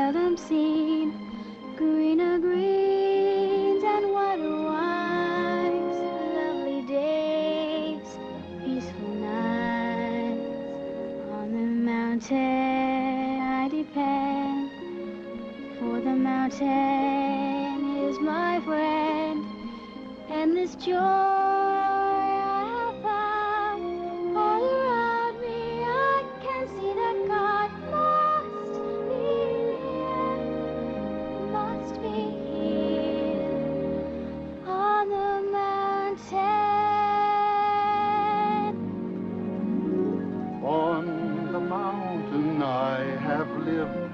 seldom seen. Greener greens and whiter wines, lovely days, peaceful nights. On the mountain I depend, for the mountain is my friend. And this joy I have found all around me, I can see that God must be here on the mountain. On the mountain I have lived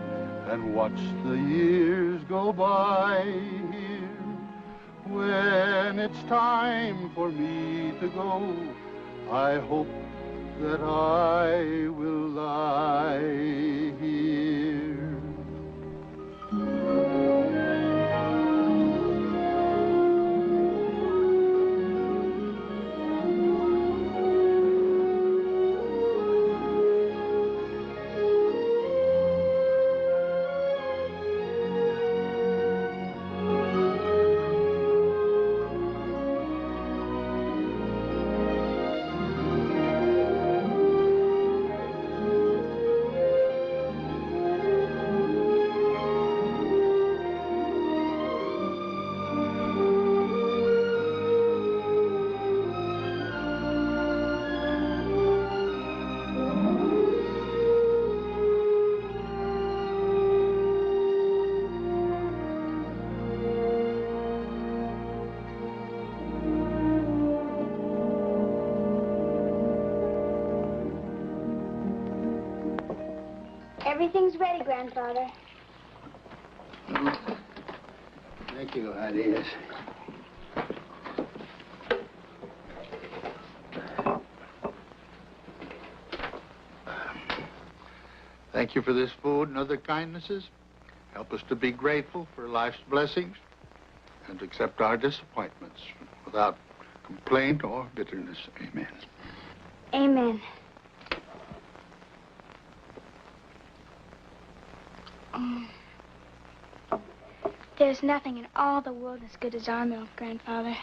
and watched the years go by here. When it's time for me to go, I hope that I will lie here. Everything's ready, Grandfather. Thank you, Heidi. Yes. Thank you for this food and other kindnesses. Help us to be grateful for life's blessings and to accept our disappointments without complaint or bitterness. Amen. Amen. There's nothing in all the world as good as our milk, Grandfather.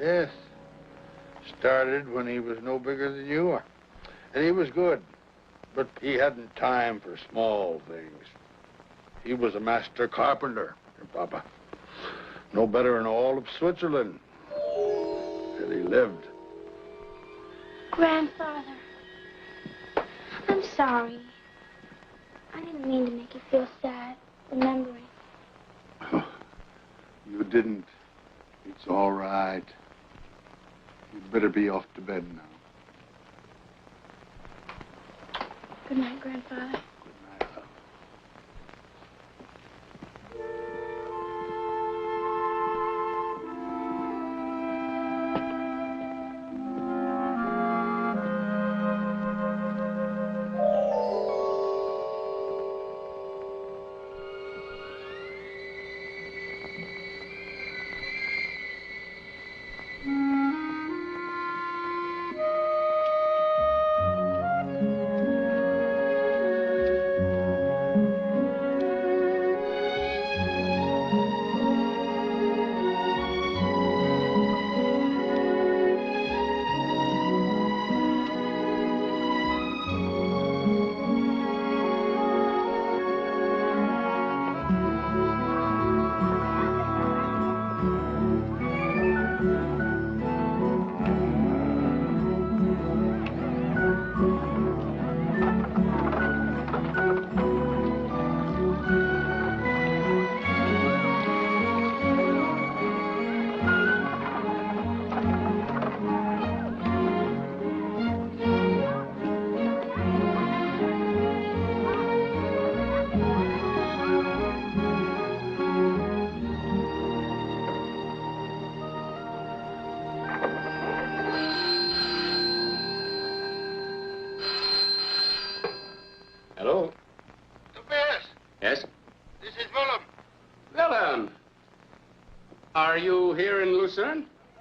Yes. Started when he was no bigger than you are. And he was good. But he hadn't time for small things. He was a master carpenter, your papa. No better in all of Switzerland. And he lived. Grandfather, I'm sorry. I didn't mean to make you feel sad, remembering. You didn't. It's all right. You'd better be off to bed now. Good night, Grandfather. Good night, love.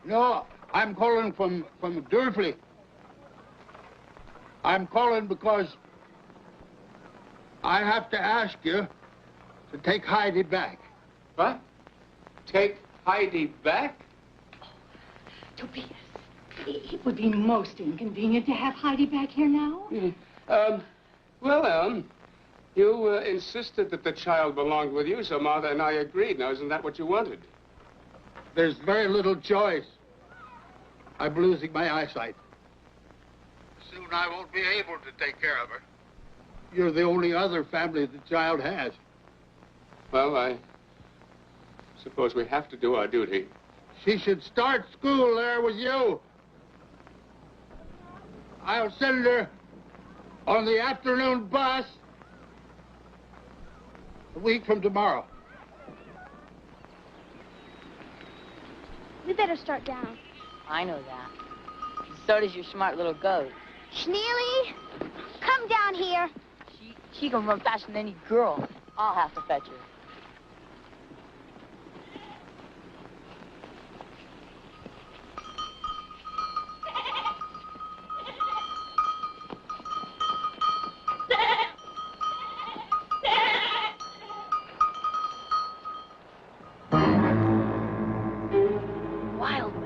No, I'm calling from Durfee. I'm calling because I have to ask you to take Heidi back. What? Take Heidi back? Tobias, it would be most inconvenient to have Heidi back here now. Well, Ellen, you insisted that the child belonged with you, so Martha and I agreed. Now, isn't that what you wanted? There's very little choice. I'm losing my eyesight. Soon I won't be able to take care of her. You're the only other family the child has. Well, I suppose we have to do our duty. She should start school there with you. I'll send her on the afternoon bus a week from tomorrow. We better start down. I know that. So does your smart little goat. Schneely, come down here. She can run faster than any girl. I'll have to fetch her. Wild man.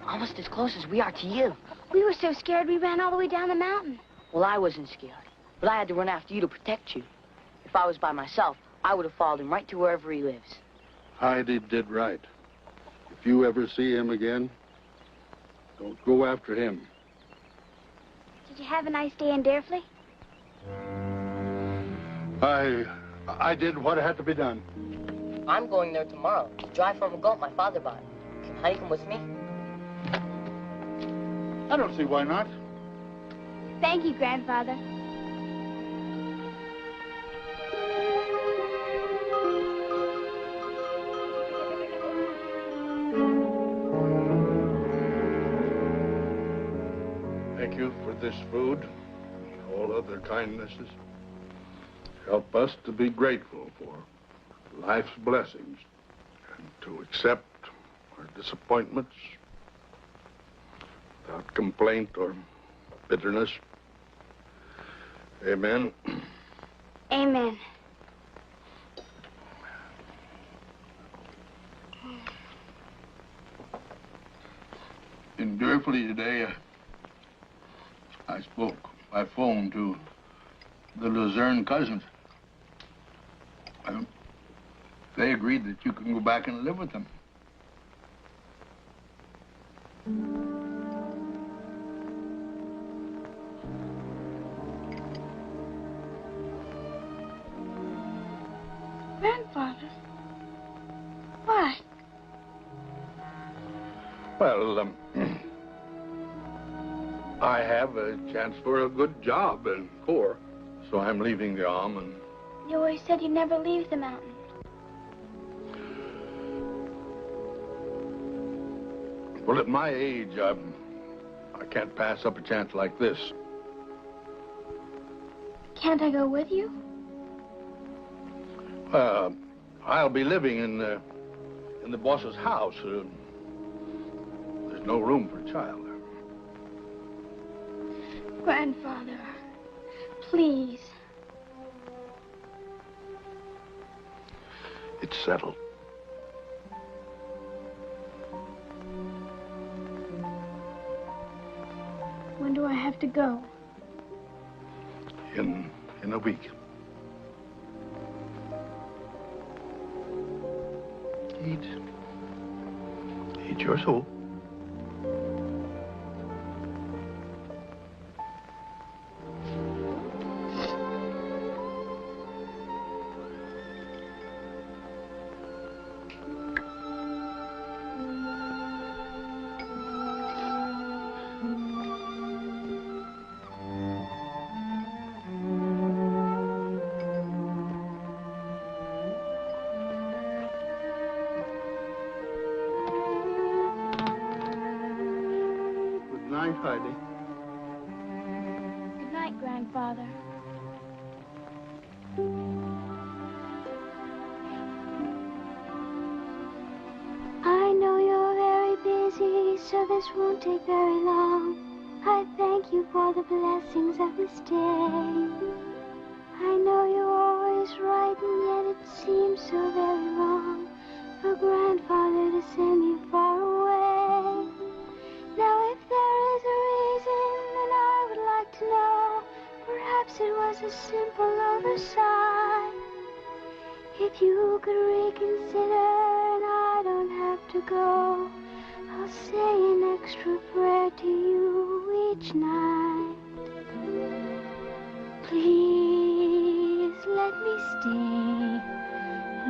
Almost as close as we are to you. We were so scared we ran all the way down the mountain. Well, I wasn't scared, but I had to run after you to protect you. If I was by myself, I would have followed him right to wherever he lives. Heidi did right. If you ever see him again, don't go after him. Did you have a nice day in Durfee? I did what had to be done. I'm going there tomorrow to drive from a goat my father bought. Can Heidi come with me? I don't see why not. Thank you, Grandfather. Thank you for this food and all other kindnesses. Help us to be grateful for life's blessings and to accept our disappointments without complaint or bitterness. Amen. Amen. In Durfee today, I spoke by phone to the Luzerne cousins. They agreed that you can go back and live with them. Grandfather? What? Well, I have a chance for a good job in Corps, so I'm leaving the Arm and... You always said you'd never leave the mountain. Well, at my age, I can't pass up a chance like this. Can't I go with you? I'll be living in the boss's house. There's no room for a child there. Grandfather, please. It's settled. When do I have to go? In a week. Eat your soul. Heidi. Good night, Grandfather. I know you're very busy, so this won't take very long. I thank you for the blessings of this day. I know you're always right, and yet it seems so very wrong for Grandfather to send me far away. Now, if there is a reason, then I would like to know. Perhaps it was a simple oversight. If you could reconsider and I don't have to go, I'll say an extra prayer to you each night. Please let me stay.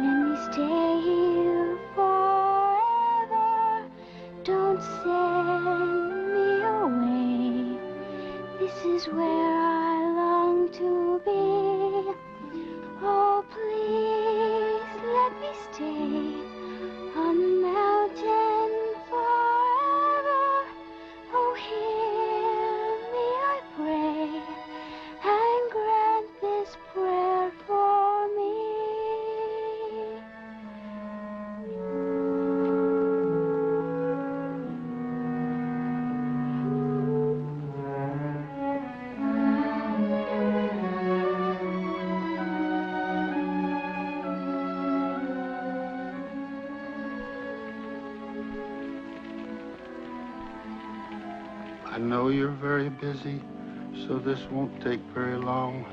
Let me stay here forever. Don't send me away. This is where I long to be. Oh, please let me stay on the mountain forever. Oh, hear me, I pray, and grant this prayer for me. I know you're very busy, so this won't take very long.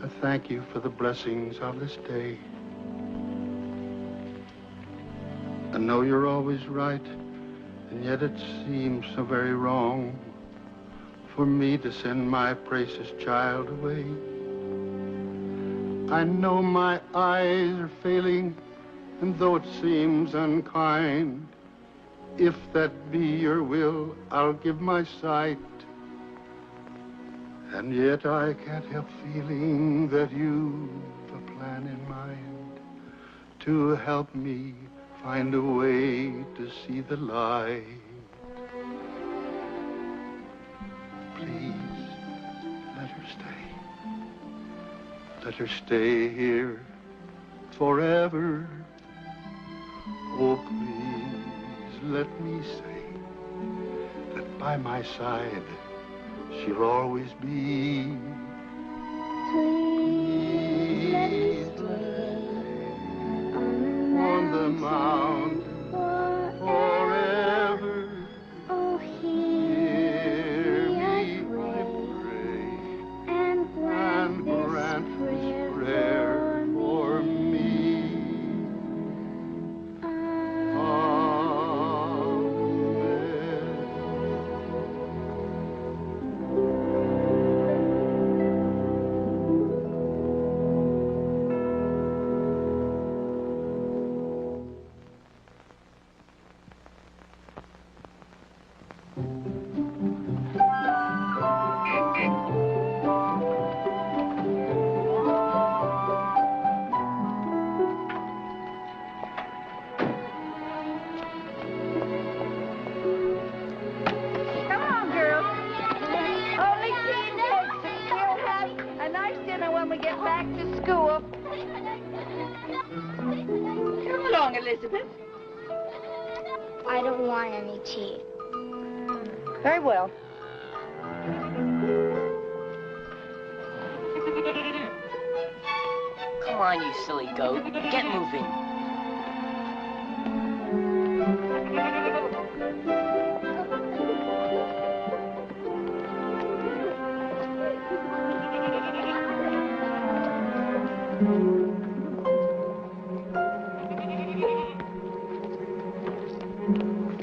I thank you for the blessings of this day. I know you're always right, and yet it seems so very wrong for me to send my precious child away. I know my eyes are failing, and though it seems unkind, if that be your will, I'll give my sight. And yet I can't help feeling that you've a plan in mind to help me find a way to see the light. Please, let her stay. Let her stay here forever. Oh, please, let me say that by my side she'll always be. Please let me Stay stay on the mountain forever. Oh, Hear hear me, me, I I pray, pray, and and grant this prayer for me. Come on, girls. Only tea cakes. We'll have a nice dinner when we get back to school. Come along, Elizabeth. I don't want any tea. Very well. Come on, you silly goat. Get moving.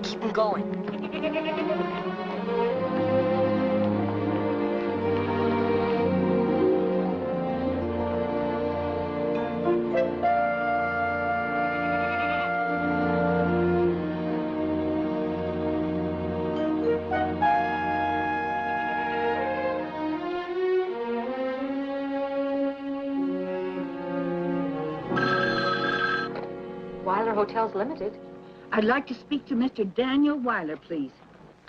Keep 'em going. Weiler Hotel's limited. I'd like to speak to Mr. Daniel Weiler, please.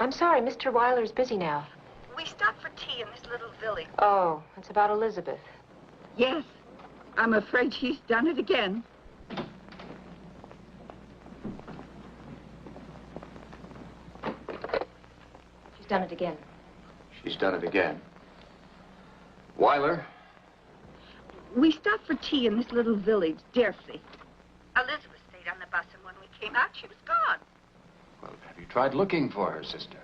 I'm sorry, Mr. Weiler's busy now. We stopped for tea in this little village. Oh, it's about Elizabeth. Yes. I'm afraid she's done it again. She's done it again. She's done it again. Weiler? We stopped for tea in this little village, Derfley. Elizabeth stayed on the bus, and when we came out, she was gone. Well, have you tried looking for her, sister?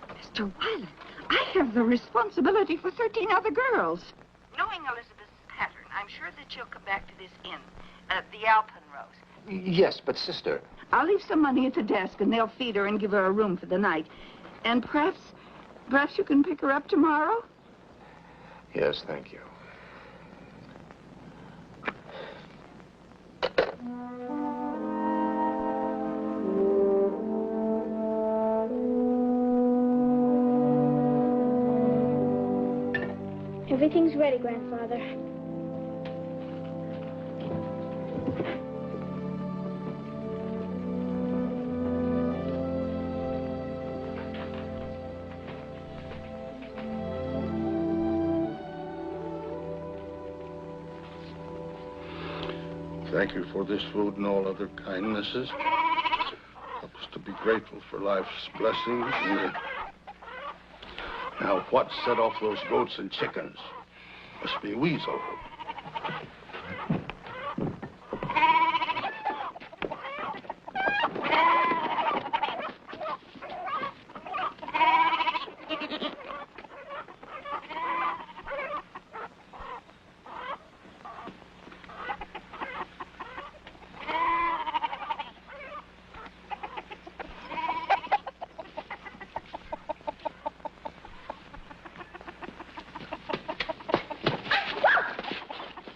Mr. Weiler, I have the responsibility for 13 other girls. Knowing Elizabeth's pattern, I'm sure that she'll come back to this inn, the Alpenrose. Yes, but sister... I'll leave some money at the desk, and they'll feed her and give her a room for the night. And perhaps you can pick her up tomorrow? Yes, thank you. Everything's ready, Grandfather. Thank you for this food and all other kindnesses. Help us to be grateful for life's blessings. Now, what set off those goats and chickens? Must be Weasel.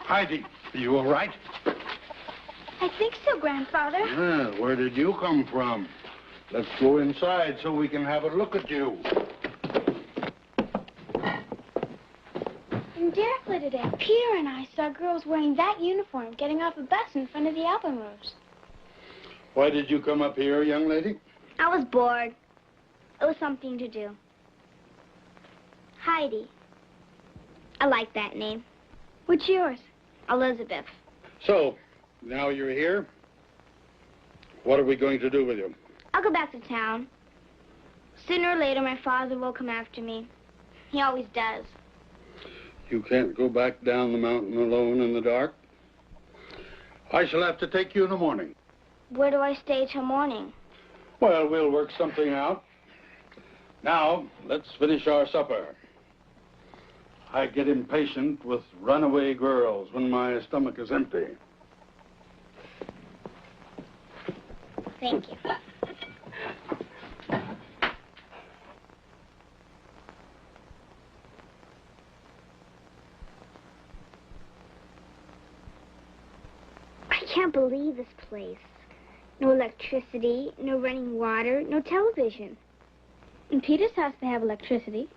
Heidi, are you all right? I think so, Grandfather. Well, where did you come from? Let's go inside so we can have a look at you. In Derfley today, Peter and I saw girls wearing that uniform getting off a bus in front of the Alpenrose. Why did you come up here, young lady? I was bored. It was something to do. Heidi. I like that name. What's yours? Elizabeth. So, now you're here. What are we going to do with you? I'll go back to town. Sooner or later, my father will come after me. He always does. You can't go back down the mountain alone in the dark. I shall have to take you in the morning. Where do I stay till morning? Well, we'll work something out. Now, let's finish our supper. I get impatient with runaway girls when my stomach is empty. Thank you. I can't believe this place. No electricity, no running water, no television. In Peter's house they have electricity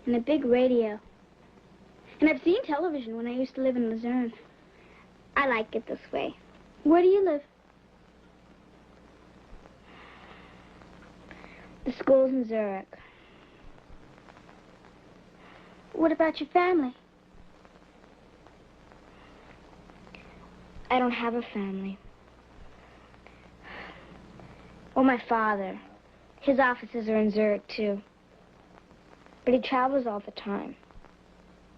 and a big radio. And I've seen television when I used to live in Luzerne. I like it this way. Where do you live? The school's in Zurich. What about your family? I don't have a family. Well, my father. His offices are in Zurich, too. But he travels all the time.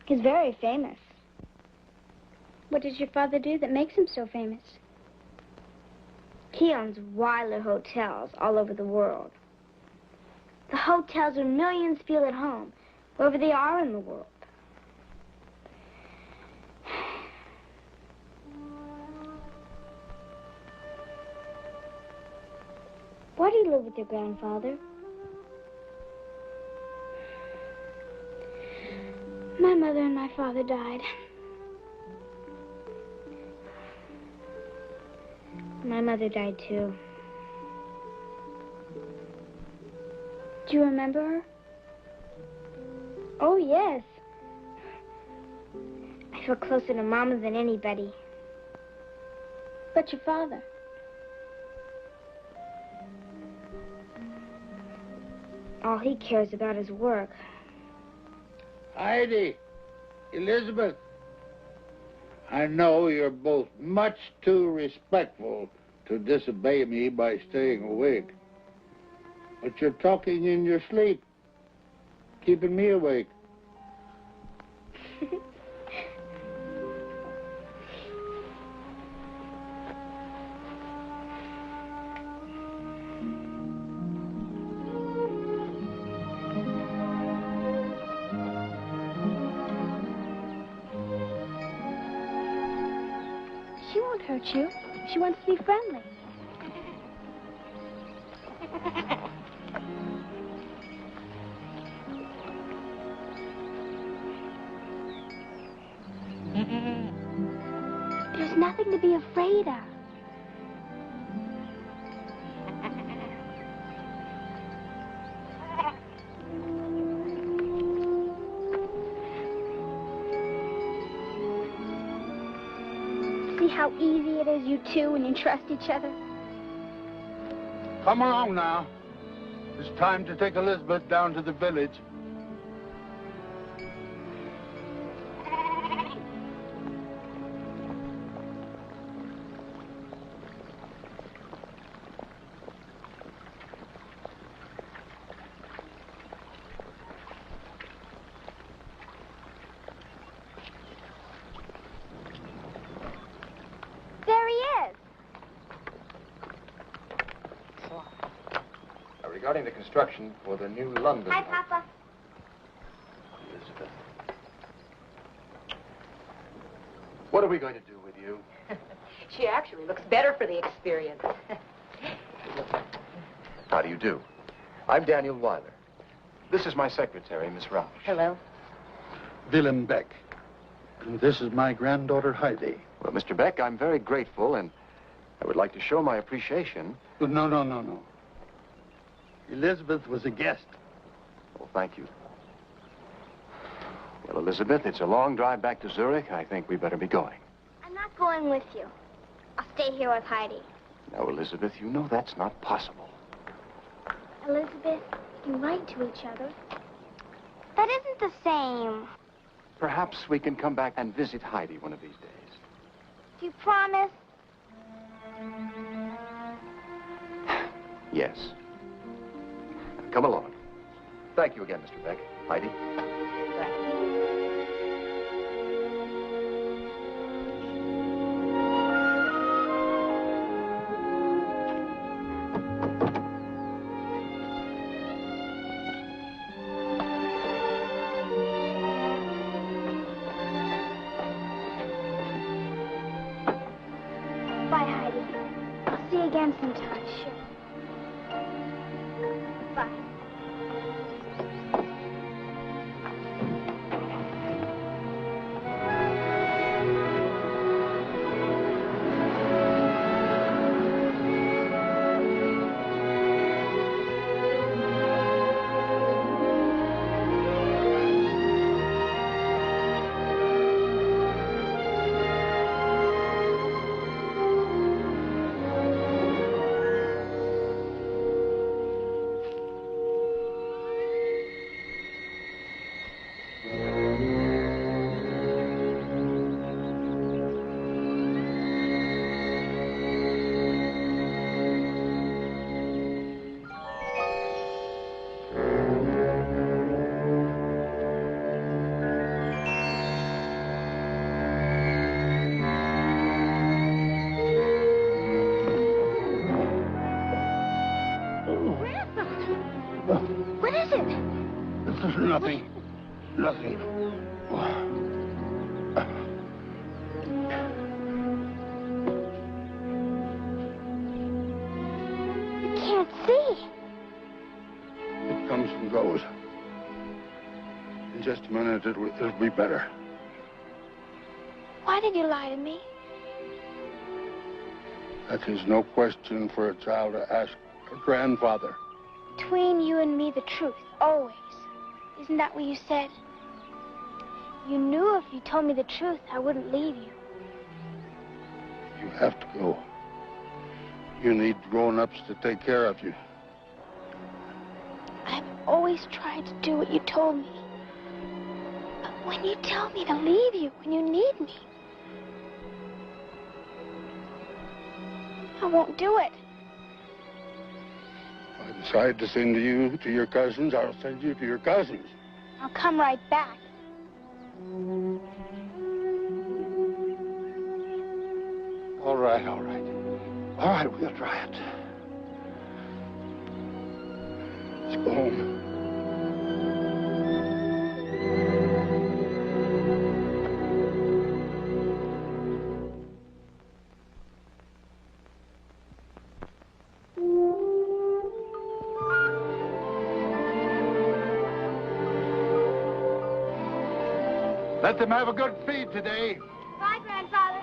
He's very famous. What does your father do that makes him so famous? He owns Weiler hotels all over the world. The hotels where millions feel at home, wherever they are in the world. Why do you live with your grandfather? My mother and my father died. My mother died too. Do you remember her? Oh, yes. I feel closer to Mama than anybody. But your father? All he cares about is work. Heidi, Elizabeth, I know you're both much too respectful to disobey me by staying awake. But you're talking in your sleep, keeping me awake. She won't hurt you. She wants to be friendly. There's nothing to be afraid of. See how easy it is, you two, when you trust each other? Come along now. It's time to take Elizabeth down to the village. There he is. Regarding the construction for the new London... Hi, Papa. Elizabeth. What are we going to do with you? She actually looks better for the experience. How do you do? I'm Daniel Weiler. This is my secretary, Miss Rausch. Hello. Willem Beck. And this is my granddaughter, Heidi. Well, Mr. Beck, I'm very grateful, and I would like to show my appreciation. No. Elizabeth was a guest. Well, thank you. Well, Elizabeth, it's a long drive back to Zurich. I think we better be going. I'm not going with you. I'll stay here with Heidi. Now, Elizabeth, you know that's not possible. Elizabeth, we can write to each other. That isn't the same. Perhaps we can come back and visit Heidi one of these days. Do you promise? Yes. Come along. Thank you again, Mr. Beck. Heidi? Bye, Heidi. I'll see you again sometime, sure. Bye. What is it? Nothing. Nothing. You can't see. It comes and goes. In just a minute, it'll be better. Why did you lie to me? That is no question for a child to ask her grandfather. Between you and me, the truth, always. Isn't that what you said? You knew if you told me the truth, I wouldn't leave you. You have to go. You need grown-ups to take care of you. I've always always tried to do what you told me. But when you tell me to leave you when you need me, I won't do it. If I decide to send you to your cousins, I'll send you to your cousins. I'll come right back. All right, all right. All right, we'll try it. Let's go home. Let them have a good feed today. Bye, Grandfather.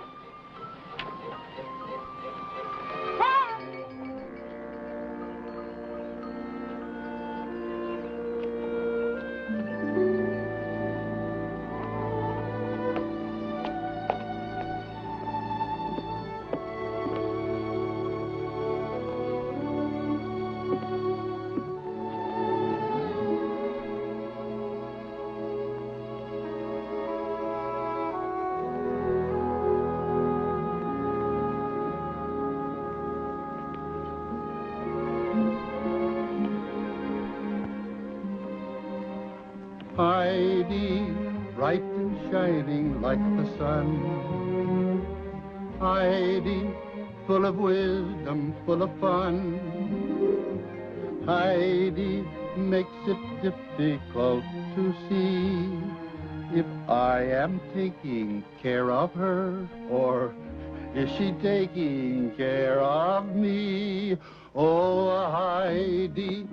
Heidi, bright and shining like the sun. Heidi, full of wisdom, full of fun. Heidi makes it difficult to see if I am taking care of her or is she taking care of me. Oh, Heidi,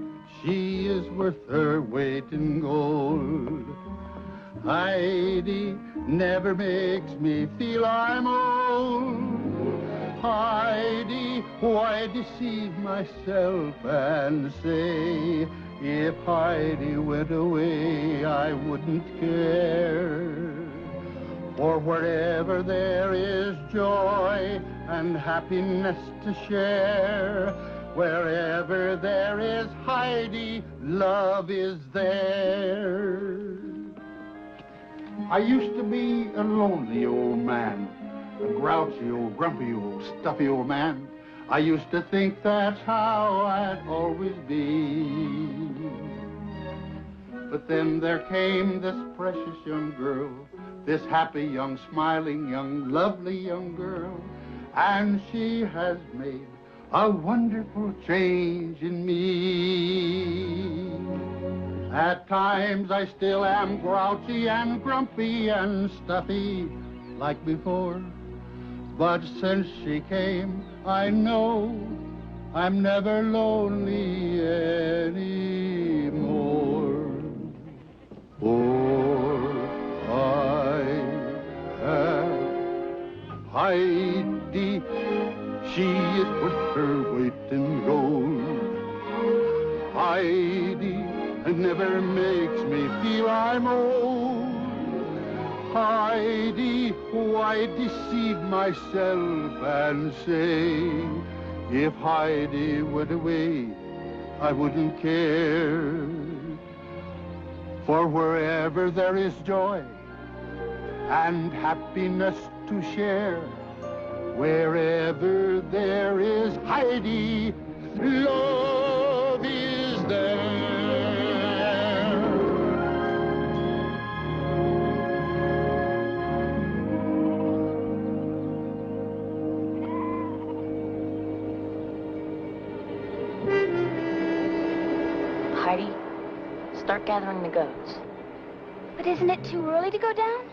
she is worth her weight in gold. Heidi never makes me feel I'm old. Heidi, why deceive myself and say if Heidi went away I wouldn't care? For wherever there is joy and happiness to share, wherever there is Heidi, love is there. I used to be a lonely old man, a grouchy old, grumpy old, stuffy old man. I used to think that's how I'd always be. But then there came this precious young girl, this happy young, smiling young, lovely young girl, and she has made a wonderful change in me. At times I still am grouchy and grumpy and stuffy like before, but since she came, I know I'm never lonely anymore. For I have Heidi, she is worth her weight in gold. Heidi never makes me feel I'm old. Heidi, why deceive myself and say if Heidi went away, I wouldn't care? For wherever there is joy and happiness to share, wherever there is Heidi, love is there. Heidi, start gathering the goats. But isn't it too early to go down?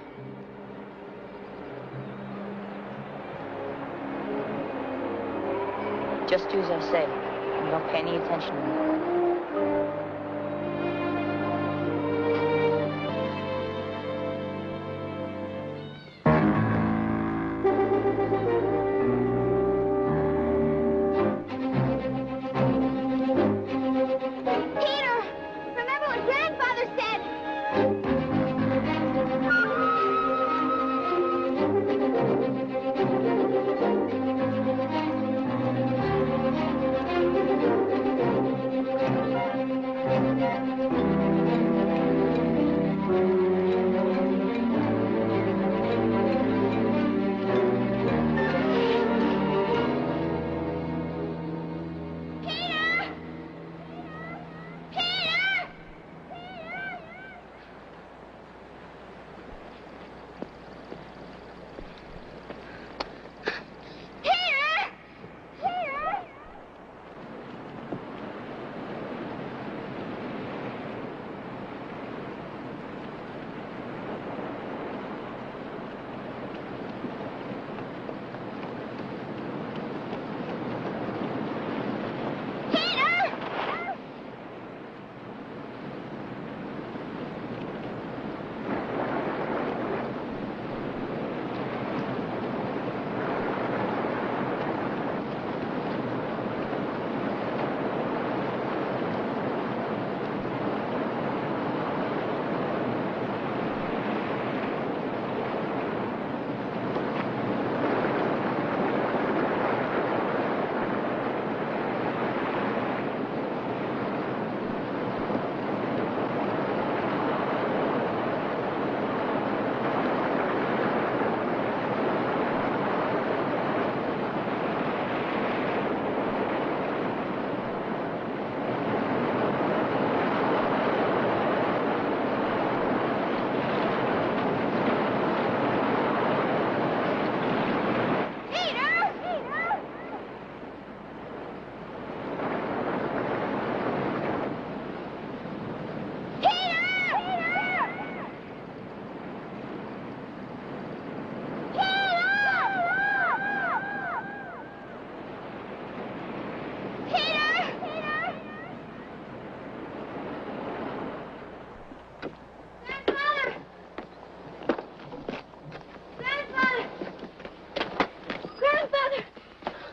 Just do as I say, and don't pay any attention to me. Peter, remember what Grandfather said.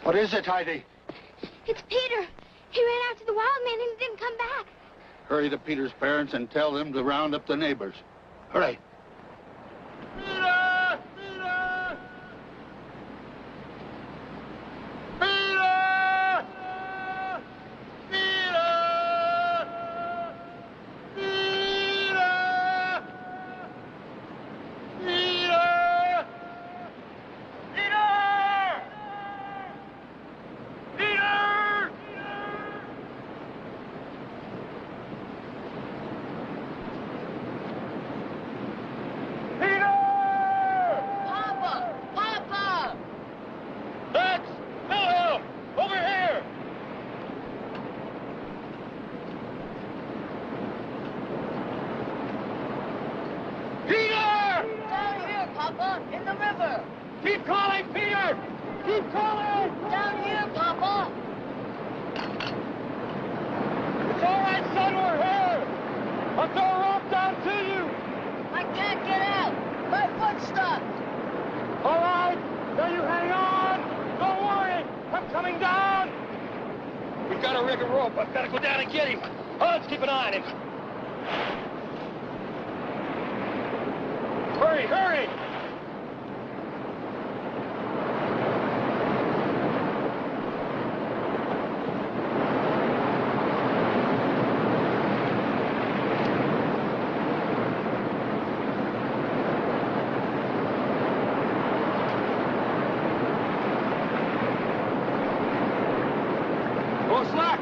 What is it, Heidi? It's Peter. He ran out to the wild man and he didn't come back. Hurry to Peter's parents and tell them to round up the neighbors. Hurry. Peter! Peter! Peter! Peter! Peter! Peter! Peter! Peter! Papa! Papa! Max! Wilhelm! Over here! Peter! Down here, Papa! In the river! Keep calling, Peter! Keep calling! Down here, Papa! It's all right, son, we're here! I'll throw a rope down to you! I can't get out! My foot's stuck! All right, now you hang on! Don't worry, I'm coming down! We've got to rig a rope. I've got to go down and get him. Oh, let's keep an eye on him. Hurry, hurry! Go slack!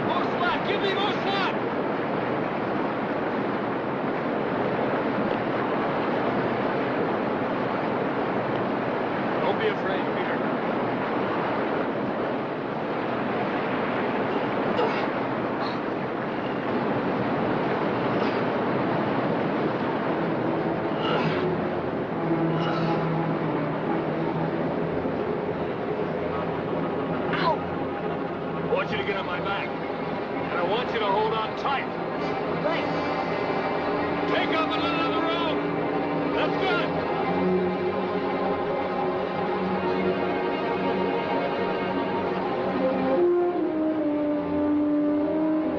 More slack! Give me more slack! Don't be afraid, Peter. I want you to get on my back. And I want you to hold on tight. Right. Take up a little of the rope. That's good.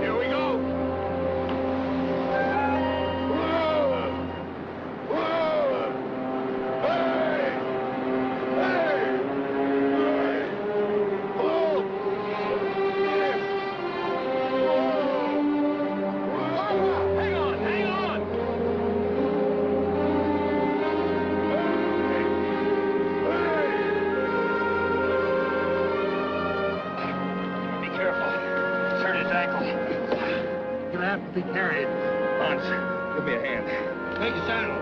Here we go. Whoa! Whoa! Hey! Hey! Hey! Whoa! Whoa! Hang on! Hang on! Be careful. Turn his ankle. You're gonna have to be carried. Hans, give me a hand. Take the saddle.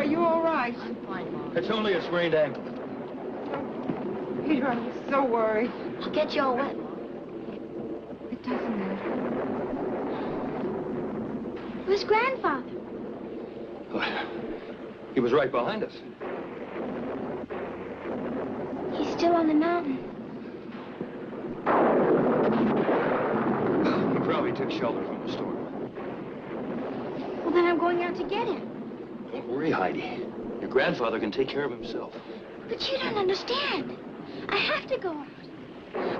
you all right? I'm fine, Mom. It's only a sprained ankle. Peter, I'm so worried. I'll get you all wet, Mom. It doesn't matter. Where's Grandfather? He was right behind us. He's still on the mountain. He probably took shelter from the storm. Well, then I'm going out to get him. Don't worry, Heidi. Your grandfather can take care of himself. But you don't understand. I have to go out.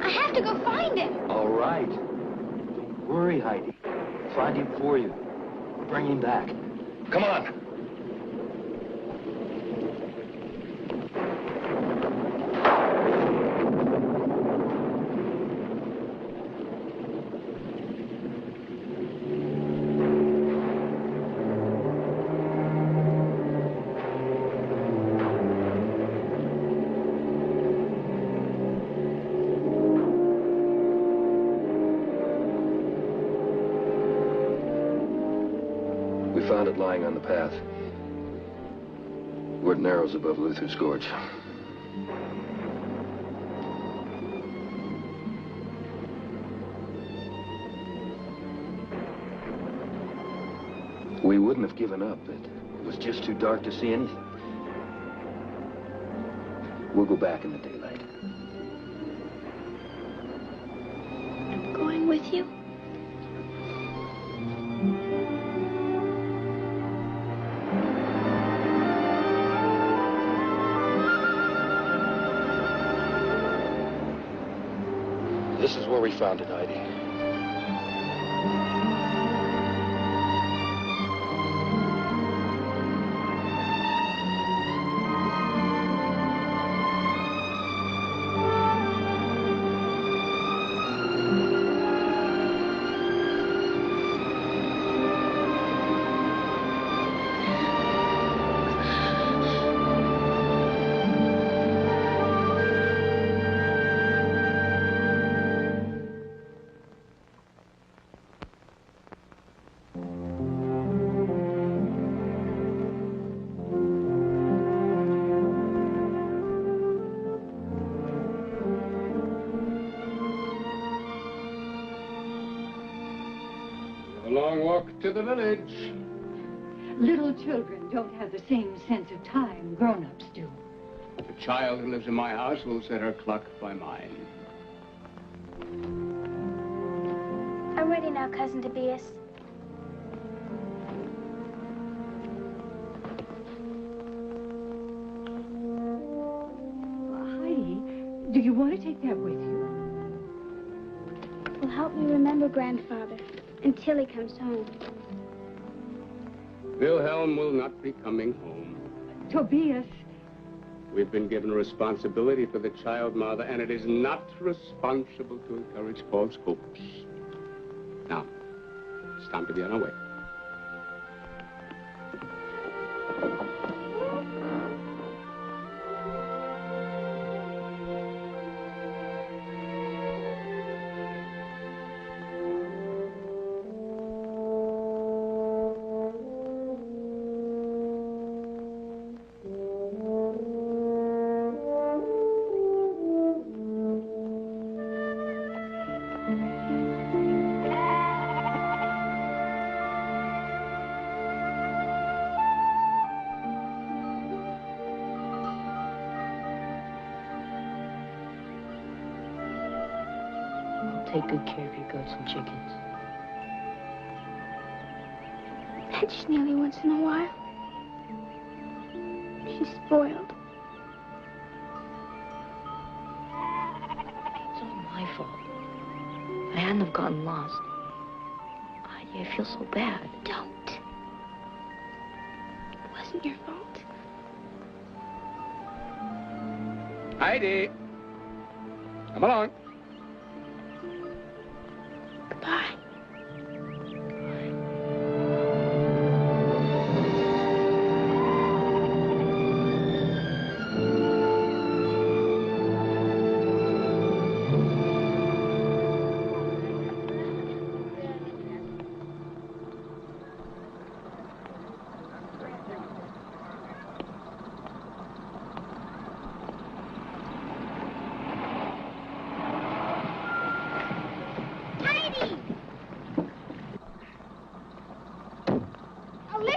I have to go find him. All right. Don't worry, Heidi. I'll find him for you. Bring him back. Come on. We found it lying on the path, where it narrows above Luther's Gorge. We wouldn't have given up. It was just too dark to see anything. We'll go back in the daylight. I'm going with you. This is where we found it, Heidi. A long walk to the village. Little children don't have the same sense of time grown-ups do. The child who lives in my house will set her clock by mine. I'm ready now, Cousin Tobias. Heidi, do you want to take that with you? It will help me remember Grandfather until he comes home. Wilhelm will not be coming home. Tobias, We've been given responsibility for the child, Mother, and it is not responsible to encourage false hopes. Now, it's time to be on our way. Take good care of your goats and chickens. Just nearly once in a while. She's spoiled. It's all my fault. I hadn't have gotten lost. I feel so bad. Don't. It wasn't your fault. Heidi! Come along. Goodbye.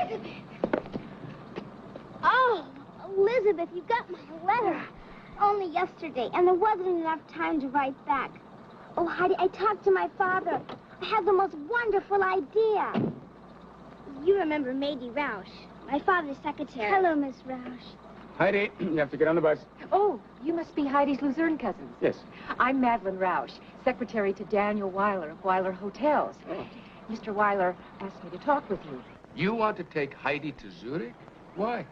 Elizabeth! Oh, Elizabeth, you got my letter. Only yesterday, and there wasn't enough time to write back. Oh, Heidi, I talked to my father. I had the most wonderful idea. You remember Mady Roush, my father's secretary. Hello, Miss Roush. Heidi, you have to get on the bus. Oh, you must be Heidi's Luzerne cousins. Yes. I'm Madeline Roush, secretary to Daniel Weiler of Weiler Hotels. Oh. Mr. Weiler asked me to talk with you. You want to take Heidi to Zurich? Why?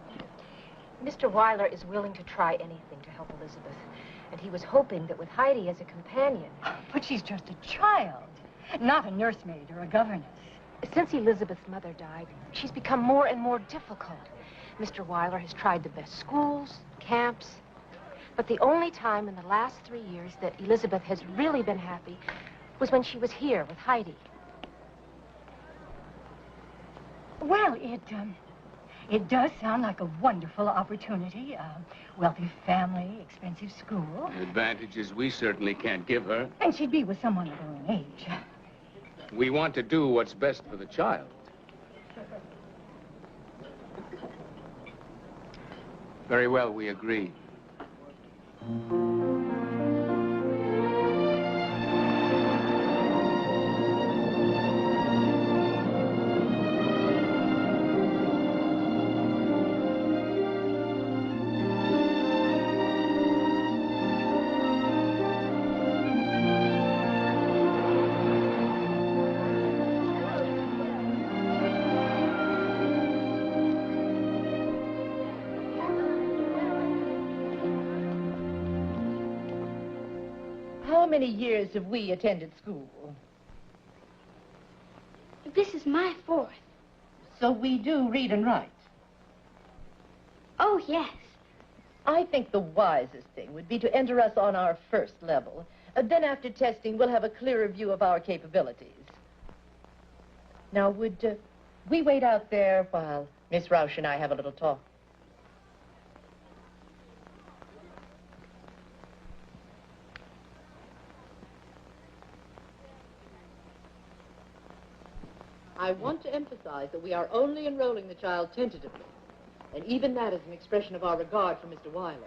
Mr. Weiler is willing to try anything to help Elizabeth. And he was hoping that with Heidi as a companion... But she's just a child, not a nursemaid or a governess. Since Elizabeth's mother died, she's become more and more difficult. Mr. Weiler has tried the best schools, camps, but the only time in the last 3 years that Elizabeth has really been happy was when she was here with Heidi. Well, it does sound like a wonderful opportunity. Wealthy family, expensive school. Advantages we certainly can't give her. And she'd be with someone of her own age. We want to do what's best for the child. Very well, we agree. How many years have we attended school? This is my 4th. So we do read and write. Oh, yes. I think the wisest thing would be to enter us on our first level. Then after testing, we'll have a clearer view of our capabilities. Now, would we wait out there while Miss Roush and I have a little talk? I want to emphasize that we are only enrolling the child tentatively. And even that is an expression of our regard for Mr. Weiler.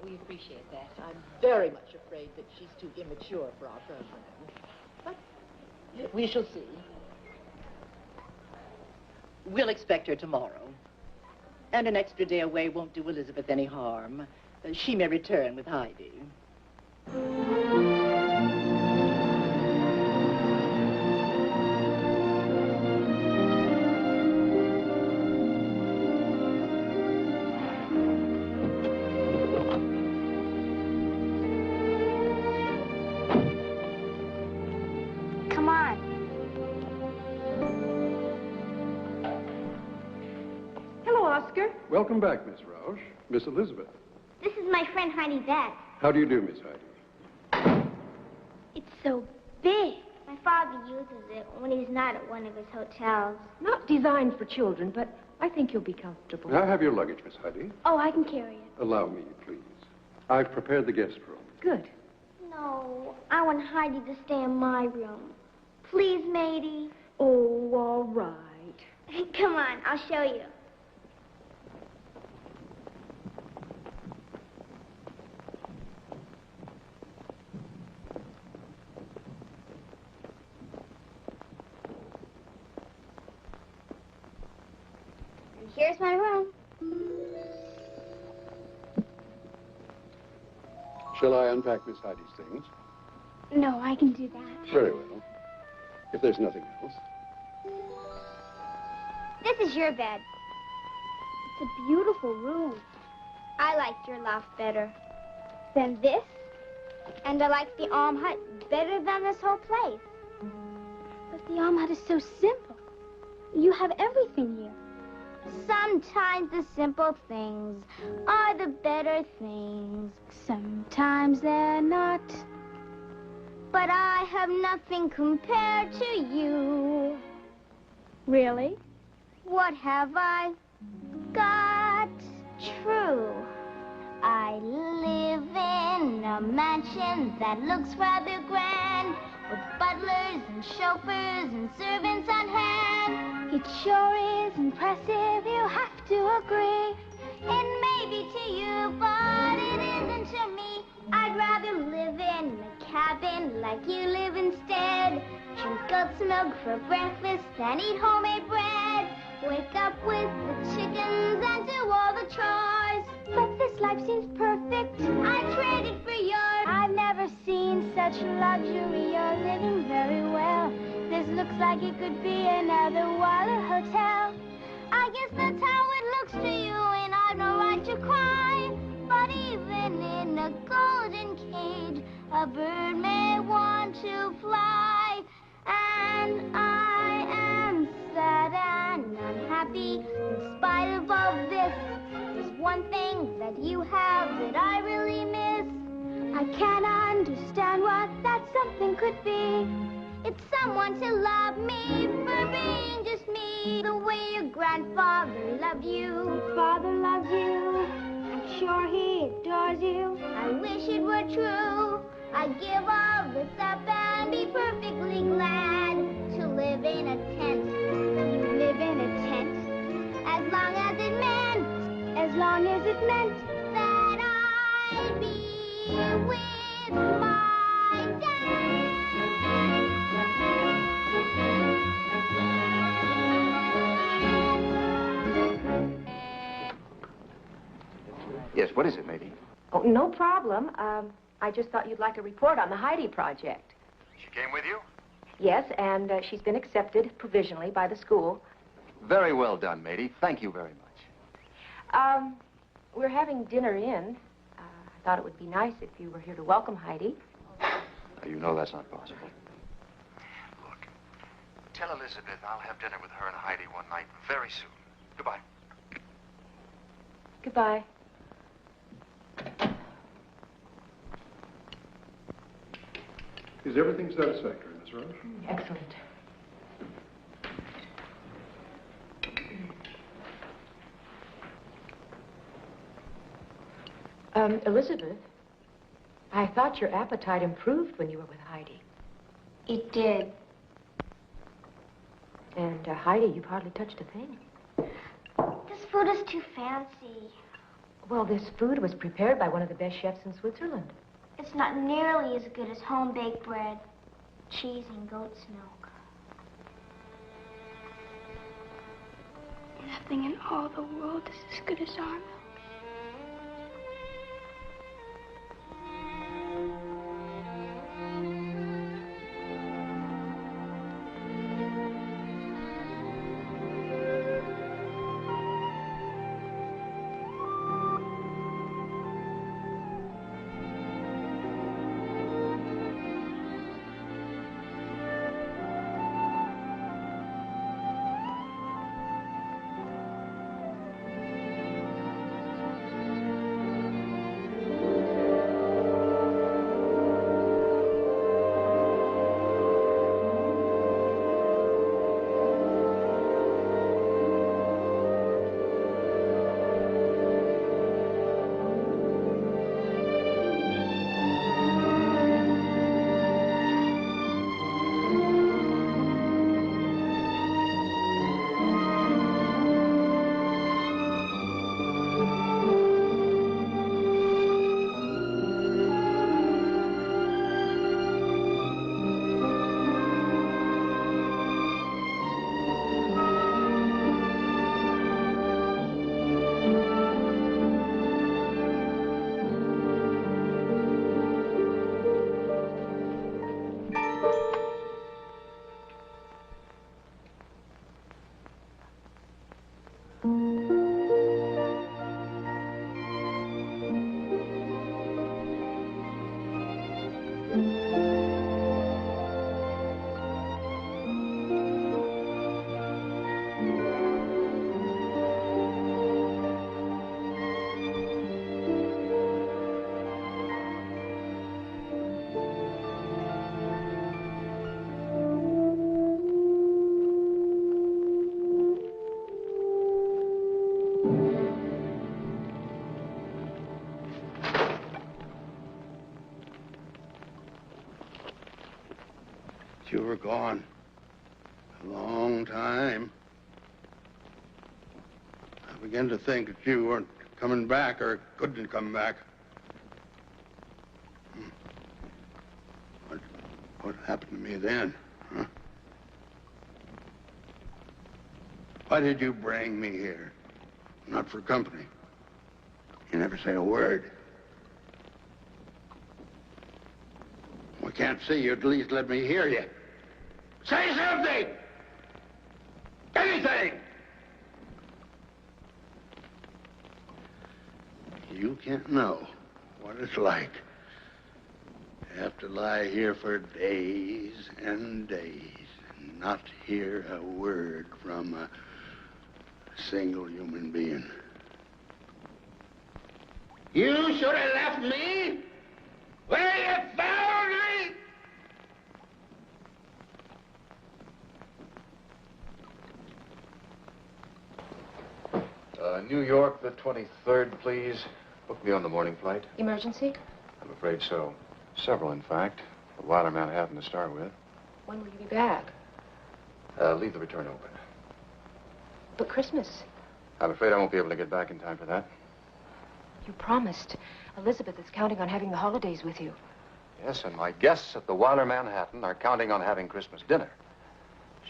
We appreciate that. I'm very much afraid that she's too immature for our program. But we shall see. We'll expect her tomorrow. And an extra day away won't do Elizabeth any harm. She may return with Heidi. Come on. Hello, Oscar. Welcome back, Miss Roush. Miss Elizabeth. This is my friend Heidi Beck. How do you do, Miss Heidi? It's so big. My father uses it when he's not at one of his hotels. Not designed for children, but I think you'll be comfortable. Now have your luggage, Miss Heidi. Oh, I can carry it. Allow me, please. I've prepared the guest room. Good. No, I want Heidi to stay in my room. Please, matey. Oh, all right. Come on, I'll show you. And here's my room. Shall I unpack Miss Heidi's things? No, I can do that. Very well. If there's nothing else. This is your bed. It's a beautiful room. I liked your loft better than this, and I like the Alm Hut better than this whole place. But the Alm Hut is so simple. You have everything here. Sometimes the simple things are the better things. Sometimes they're not. But I have nothing compared to you. Really? What have I got? True. I live in a mansion that looks rather grand. with butlers and chauffeurs and servants on hand. It sure is impressive, you have to agree. It may be to you, but it isn't to me. I'd rather live in a cabin like you live instead. Drink goat's milk for breakfast and eat homemade bread. Wake up with the chickens and do all the chores. But this life seems perfect, I'd trade it for yours. I've never seen such luxury, you're living very well. This looks like it could be another Wilder hotel. I guess that's how it looks to you, and I've no right to cry. But even in a golden cage, a bird may want to fly. And I am sad and unhappy in spite of all this. There's one thing that you have that I really miss. I can't understand what that something could be. It's someone to love me for being just me. The way your grandfather loved you. Father loves you. I'm sure he adores you. I wish it were true. I'd give all this up and be perfectly glad to live in a tent. You live in a tent. As long as it meant that I'd be with my dad. Yes, what is it, matey? Oh, no problem. I just thought you'd like a report on the Heidi project. She came with you? Yes, and she's been accepted provisionally by the school. Very well done, matey. Thank you very much. We're having dinner in. I thought it would be nice if you were here to welcome Heidi. You know that's not possible. Look, tell Elizabeth I'll have dinner with her and Heidi one night very soon. Goodbye. Goodbye. Is everything satisfactory, Miss Roche? Excellent. Elizabeth, I thought your appetite improved when you were with Heidi. It did. And Heidi, you've hardly touched a thing. This food is too fancy. Well, this food was prepared by one of the best chefs in Switzerland. It's not nearly as good as home-baked bread, cheese, and goat's milk. Nothing in all the world is as good as our milk. You were gone a long time. I began to think that you weren't coming back or couldn't come back. What happened to me then? Huh? Why did you bring me here? Not for company. You never say a word. We can't see you. At least let me hear you. Say something! Anything! You can't know what it's like to have to lie here for days and days and not hear a word from a single human being. You should have left me where you found me! New York, the 23rd, please. Book me on the morning flight. Emergency? I'm afraid so. Several, in fact. The Wilder Manhattan to start with. When will you be back? Leave the return open. But Christmas. I'm afraid I won't be able to get back in time for that. You promised. Elizabeth is counting on having the holidays with you. Yes, and my guests at the Wilder Manhattan are counting on having Christmas dinner.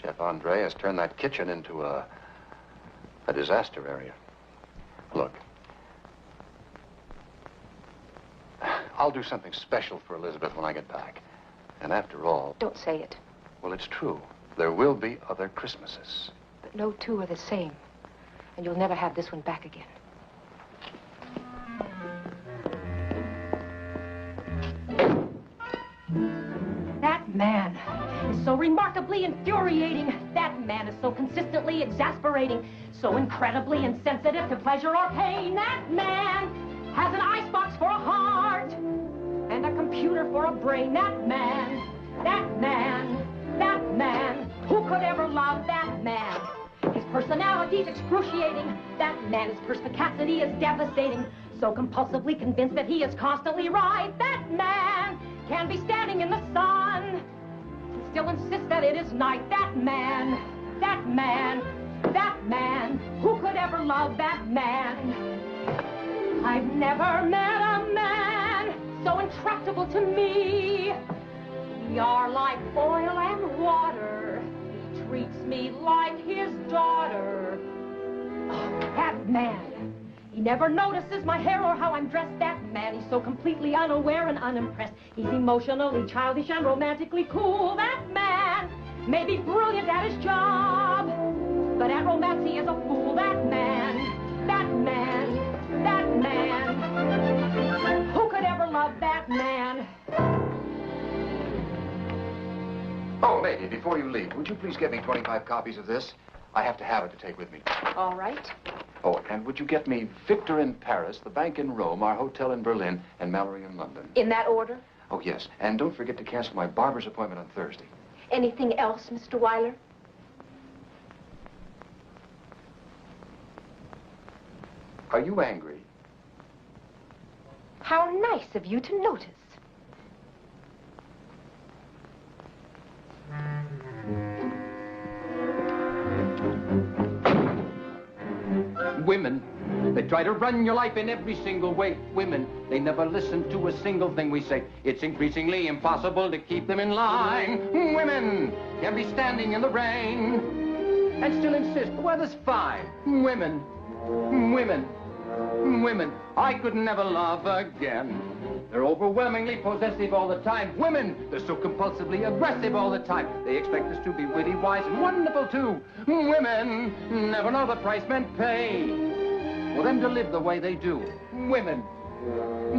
Chef Andre has turned that kitchen into a disaster area. Look, I'll do something special for Elizabeth when I get back. And after all... Don't say it. Well, it's true. There will be other Christmases. But no two are the same. And you'll never have this one back again. That man is so remarkably infuriating. That man is so consistently exasperating. So incredibly insensitive to pleasure or pain. That man has an icebox for a heart and a computer for a brain. That man, that man, that man. Who could ever love that man? His personality's excruciating. That man's perspicacity is devastating. So compulsively convinced that he is constantly right. That man can be standing in the sun and still insist that it is night. That man, that man, that man. Who could ever love that man? I've never met a man so intractable to me. We are like oil and water. He treats me like his daughter. Oh, that man. He never notices my hair or how I'm dressed. That man, he's so completely unaware and unimpressed. He's emotionally childish and romantically cool. That man may be brilliant at his job, but at romance he is a fool. That man, that man, that man. Who could ever love that man? Oh, lady, before you leave, would you please get me 25 copies of this? I have to have it to take with me. All right. Oh, and would you get me Victor in Paris, the bank in Rome, our hotel in Berlin, and Mallory in London? In that order? Oh, yes. And don't forget to cancel my barber's appointment on Thursday. Anything else, Mr. Weiler? Are you angry? How nice of you to notice. Women, they try to run your life in every single way. Women, they never listen to a single thing we say. It's increasingly impossible to keep them in line. Women can be standing in the rain and still insist the weather's fine. Women, women, women, I could never love again. They're overwhelmingly possessive all the time. Women, they're so compulsively aggressive all the time. They expect us to be witty, wise, and wonderful, too. Women never know the price men pay for them to live the way they do. Women,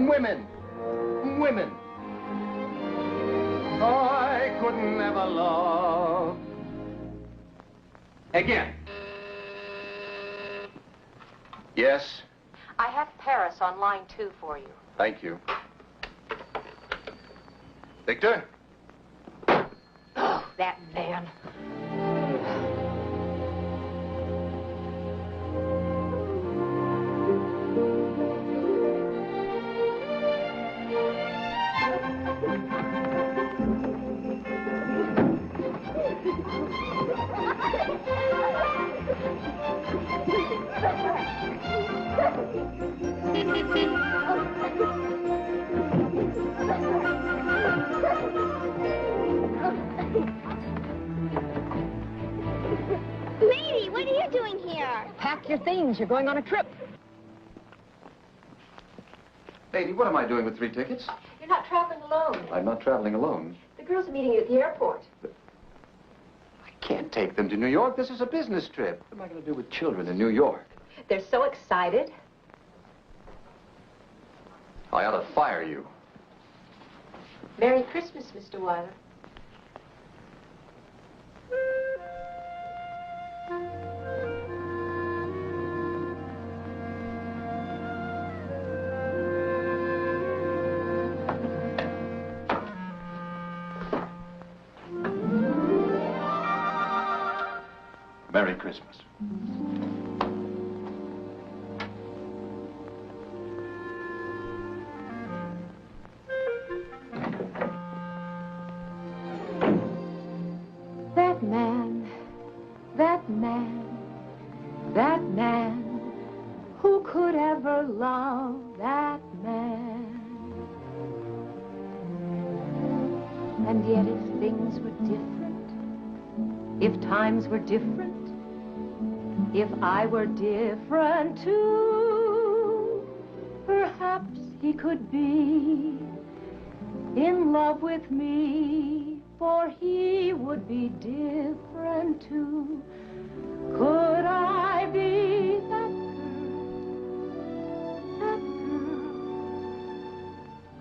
women, women. I could never love again. Yes? I have Paris on line 2 for you. Thank you. Victor? Oh, that man. Lady, what are you doing here? Pack your things. You're going on a trip. Lady, what am I doing with 3 tickets? You're not traveling alone. I'm not traveling alone. The girls are meeting you at the airport. I can't take them to New York. This is a business trip. What am I going to do with children in New York? They're so excited. I ought to fire you. Merry Christmas, Mr. Weiler. Merry Christmas. That man, that man, that man, who could ever love that man? And yet if things were different, if times were different, if I were different too, perhaps he could be in love with me, for he would be different too. Could I be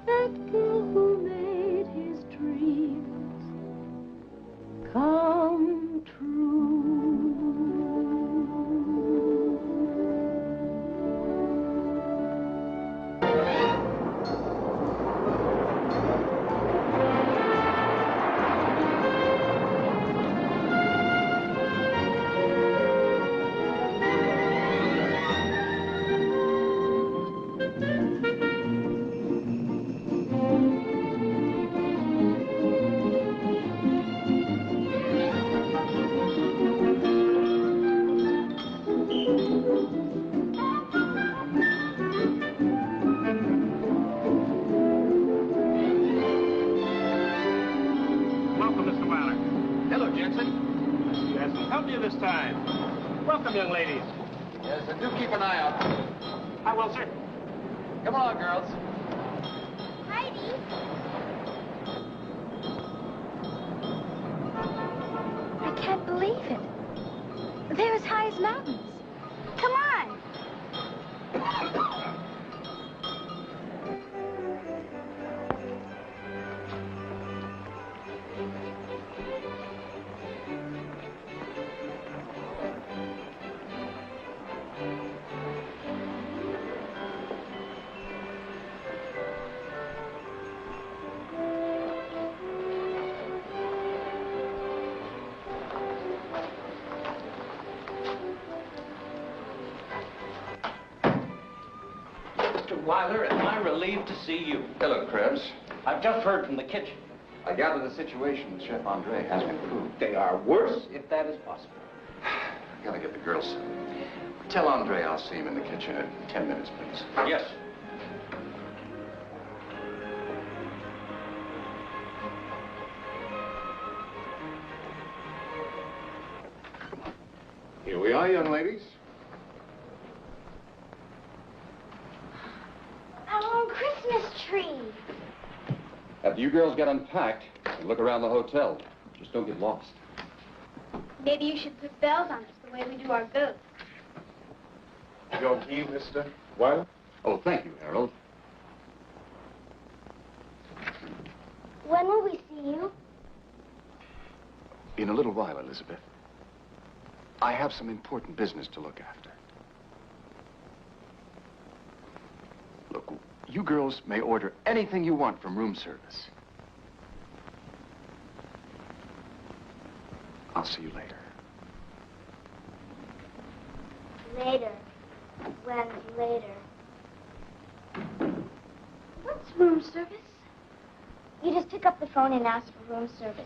that girl who made his dreams come true? Young ladies. Yes, and do keep an eye out. I will, sir. Come along, girls. Heidi. I can't believe it. They're as high as mountains. Come on. Weiler, am I relieved to see you? Hello, Krebs. I've just heard from the kitchen. I gather the situation with Chef Andre has improved. They are worse, if that is possible. I gotta get the girls. Tell Andre I'll see him in the kitchen in 10 minutes, please. Yes. Here we are, young ladies. Our own Christmas tree. After you girls get unpacked, and look around the hotel. Just don't get lost. Maybe you should put bells on us the way we do our goats. Your key, Mr. Weiler? Oh, thank you, Harold. When will we see you? In a little while, Elizabeth. I have some important business to look after. Look, you girls may order anything you want from room service. I'll see you later. Later. When later? What's room service? You just pick up the phone and ask for room service.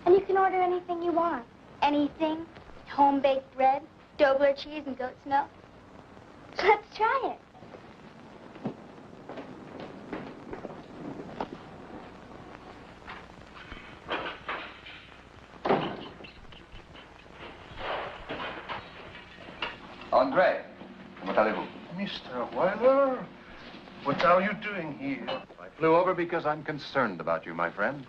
And you can order anything you want. Anything. Home-baked bread, Dobler cheese, and goat's milk. Let's try it. Andre, comment allez-vous? Mr. Weiler, what are you doing here? I flew over because I'm concerned about you, my friend.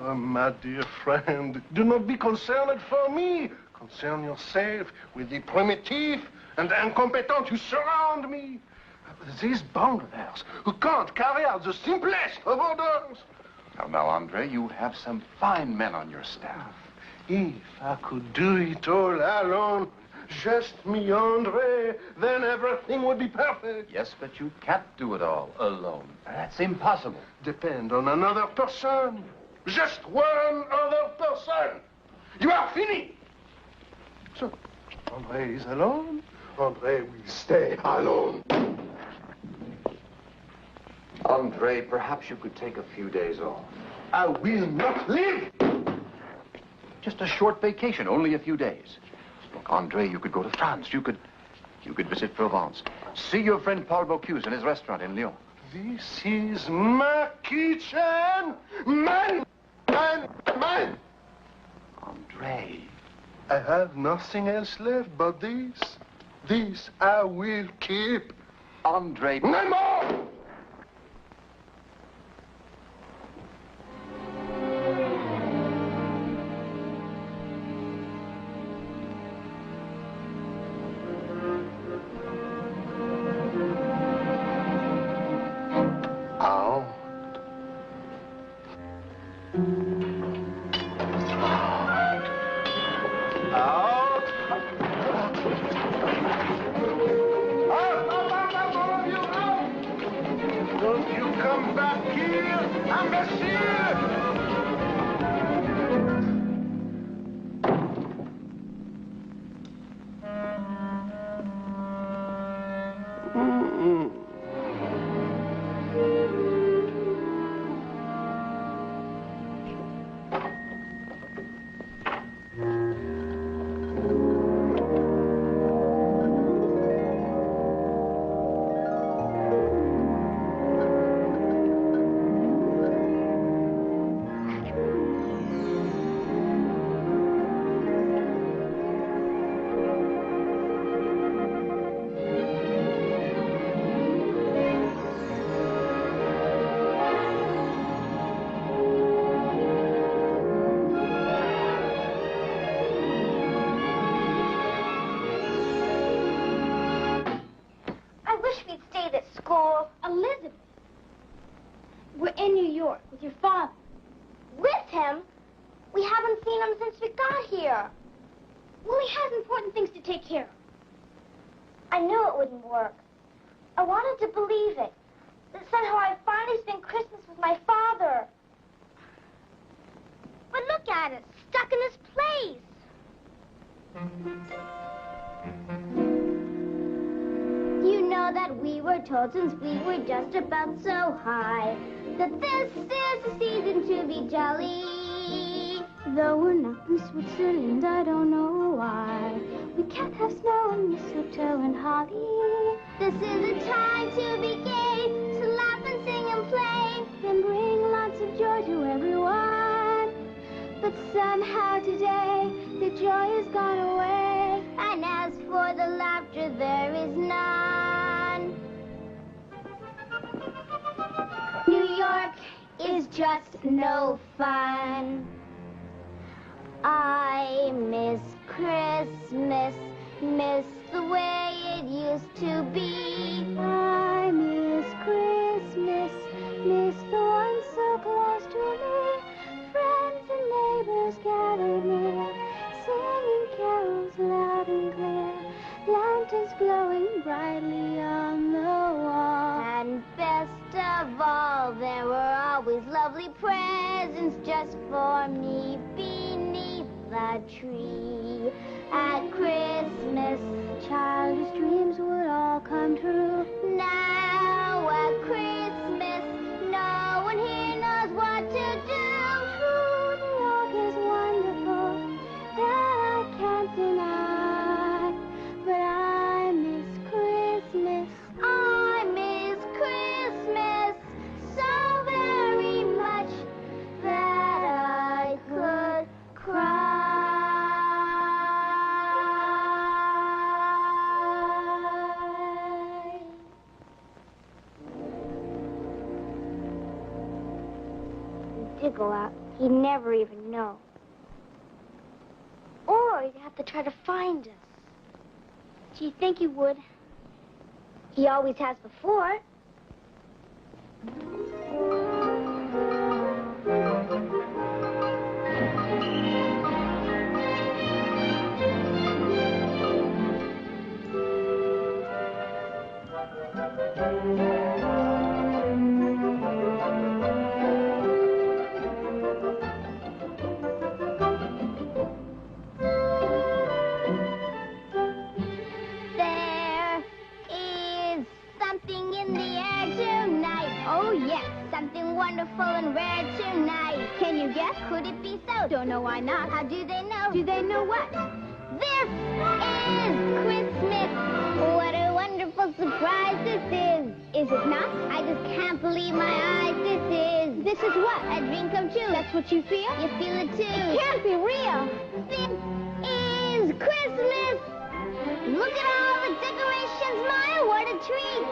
Oh, my dear friend, do not be concerned for me. Concern yourself with the primitive and incompetent who surround me. These bunglers who can't carry out the simplest of orders. Now, Andre, you have some fine men on your staff. If I could do it all alone, just me, Andre, then everything would be perfect. Yes, but you can't do it all alone. That's impossible. Depend on another person. Just one other person. You are finished. So, Andre is alone. Andre will stay alone. Andre, perhaps you could take a few days off. I will not live. Just a short vacation, only a few days. Look, Andre, you could go to France. You could visit Provence. See your friend Paul Bocuse in his restaurant in Lyon. This is my kitchen. Mine. Andre. I have nothing else left but this. This I will keep. Andre. No more! Elizabeth. We're in New York with your father. With him? We haven't seen him since we got here. Well, he has important things to take care of. I knew it wouldn't work. I wanted to believe it. That somehow I'd finally spend Christmas with my father. But look at us, stuck in this place. You know that we were told since we were just about so high that this is the season to be jolly. Though we're not in Switzerland, I don't know why. We can't have snow and mistletoe and holly. This is a time to be gay, to laugh and sing and play, and bring lots of joy to everyone. But somehow today, the joy has gone away, and as for the laughter, there is none. New York is just no fun. I miss Christmas, miss the way it used to be. I miss Christmas, miss the one so close to me. Friends and neighbors gathered near, singing carols loud and clear, lanterns glowing brightly on the wall. And best of all, there were always lovely presents just for me beneath the tree. At Christmas, childish dreams would all come true. Now at Christmas, no one here knows what to do. True, New York is wonderful, that I can't deny. But I miss Christmas. did go out, he'd never even know. Or he'd have to try to find us. Do you think he would? He always has before. There is something in the air tonight. Oh yes, something wonderful and rare tonight. Can you guess? Could it be so? Don't know why not. How do they know? Do they know what? This is Christmas. What a wonderful surprise this is. Is it not? I just can't believe my eyes. This is what? A dream come true. That's what you feel? You feel it too. It can't be real. This is Christmas. Look at all the decorations, my, what a treat.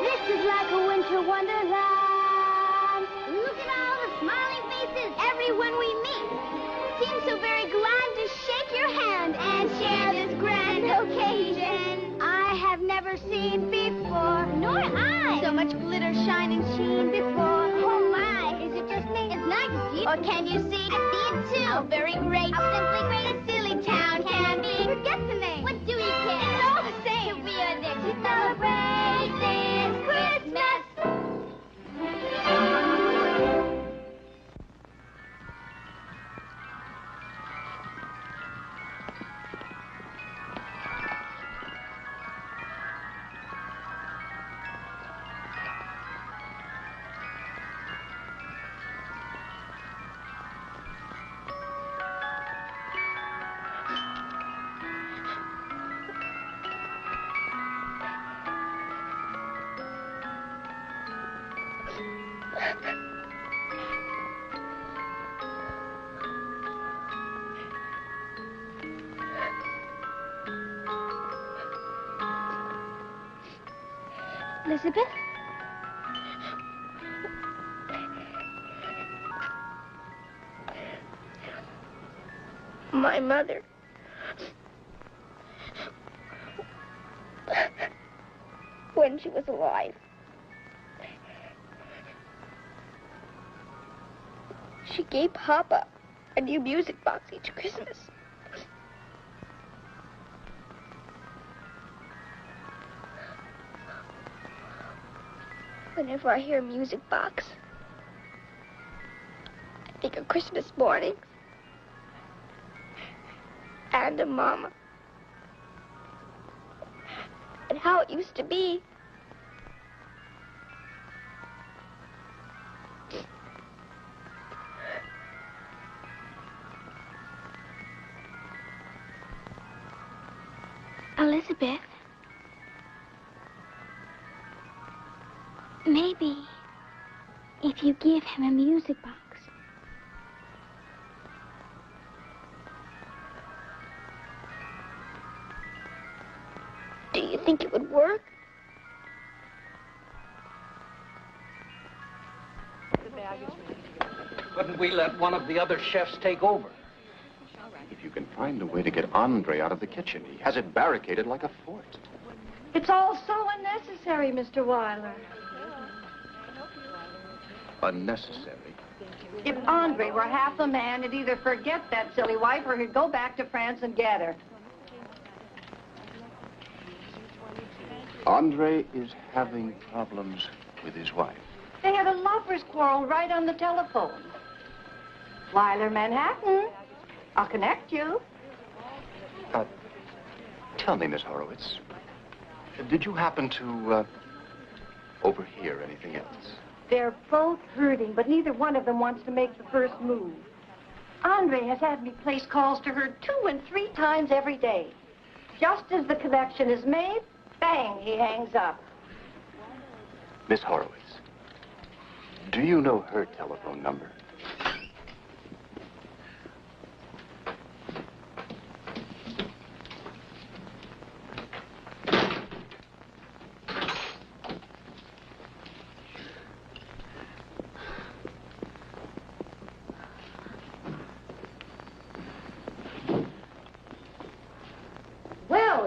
This is like a winter wonderland. Look at all the smiling faces, everyone we meet. Seems so very glad to shake your hand and share this grand occasion. I have never seen before, nor I, so much glitter, shine, and sheen before. Oh my, is it just me? It's nice to see. Or can you see? I see it too. Oh, very great. How simply great a silly town can be. Forget the name. What do we care? It's all the same. We are there to celebrate this Christmas. Elizabeth? My mother. When she was alive. She gave Papa a new music box each Christmas. Whenever I hear music box, I think of Christmas mornings and of Mama and how it used to be. Elizabeth, maybe if you give him a music box. Do you think it would work? Couldn't we let one of the other chefs take over? If you can find a way to get Andre out of the kitchen, he has it barricaded like a fort. It's all so unnecessary, Mr. Weiler. Unnecessary. If Andre were half a man, he'd either forget that silly wife or he'd go back to France and get her. Andre is having problems with his wife. They had a lover's quarrel right on the telephone. Weiler, Manhattan. I'll connect you. Tell me, Miss Horowitz, did you happen to overhear anything else? They're both hurting, but neither one of them wants to make the first move. Andre has had me place calls to her 2 and 3 times every day. Just as the connection is made, bang, he hangs up. Miss Horowitz, do you know her telephone number?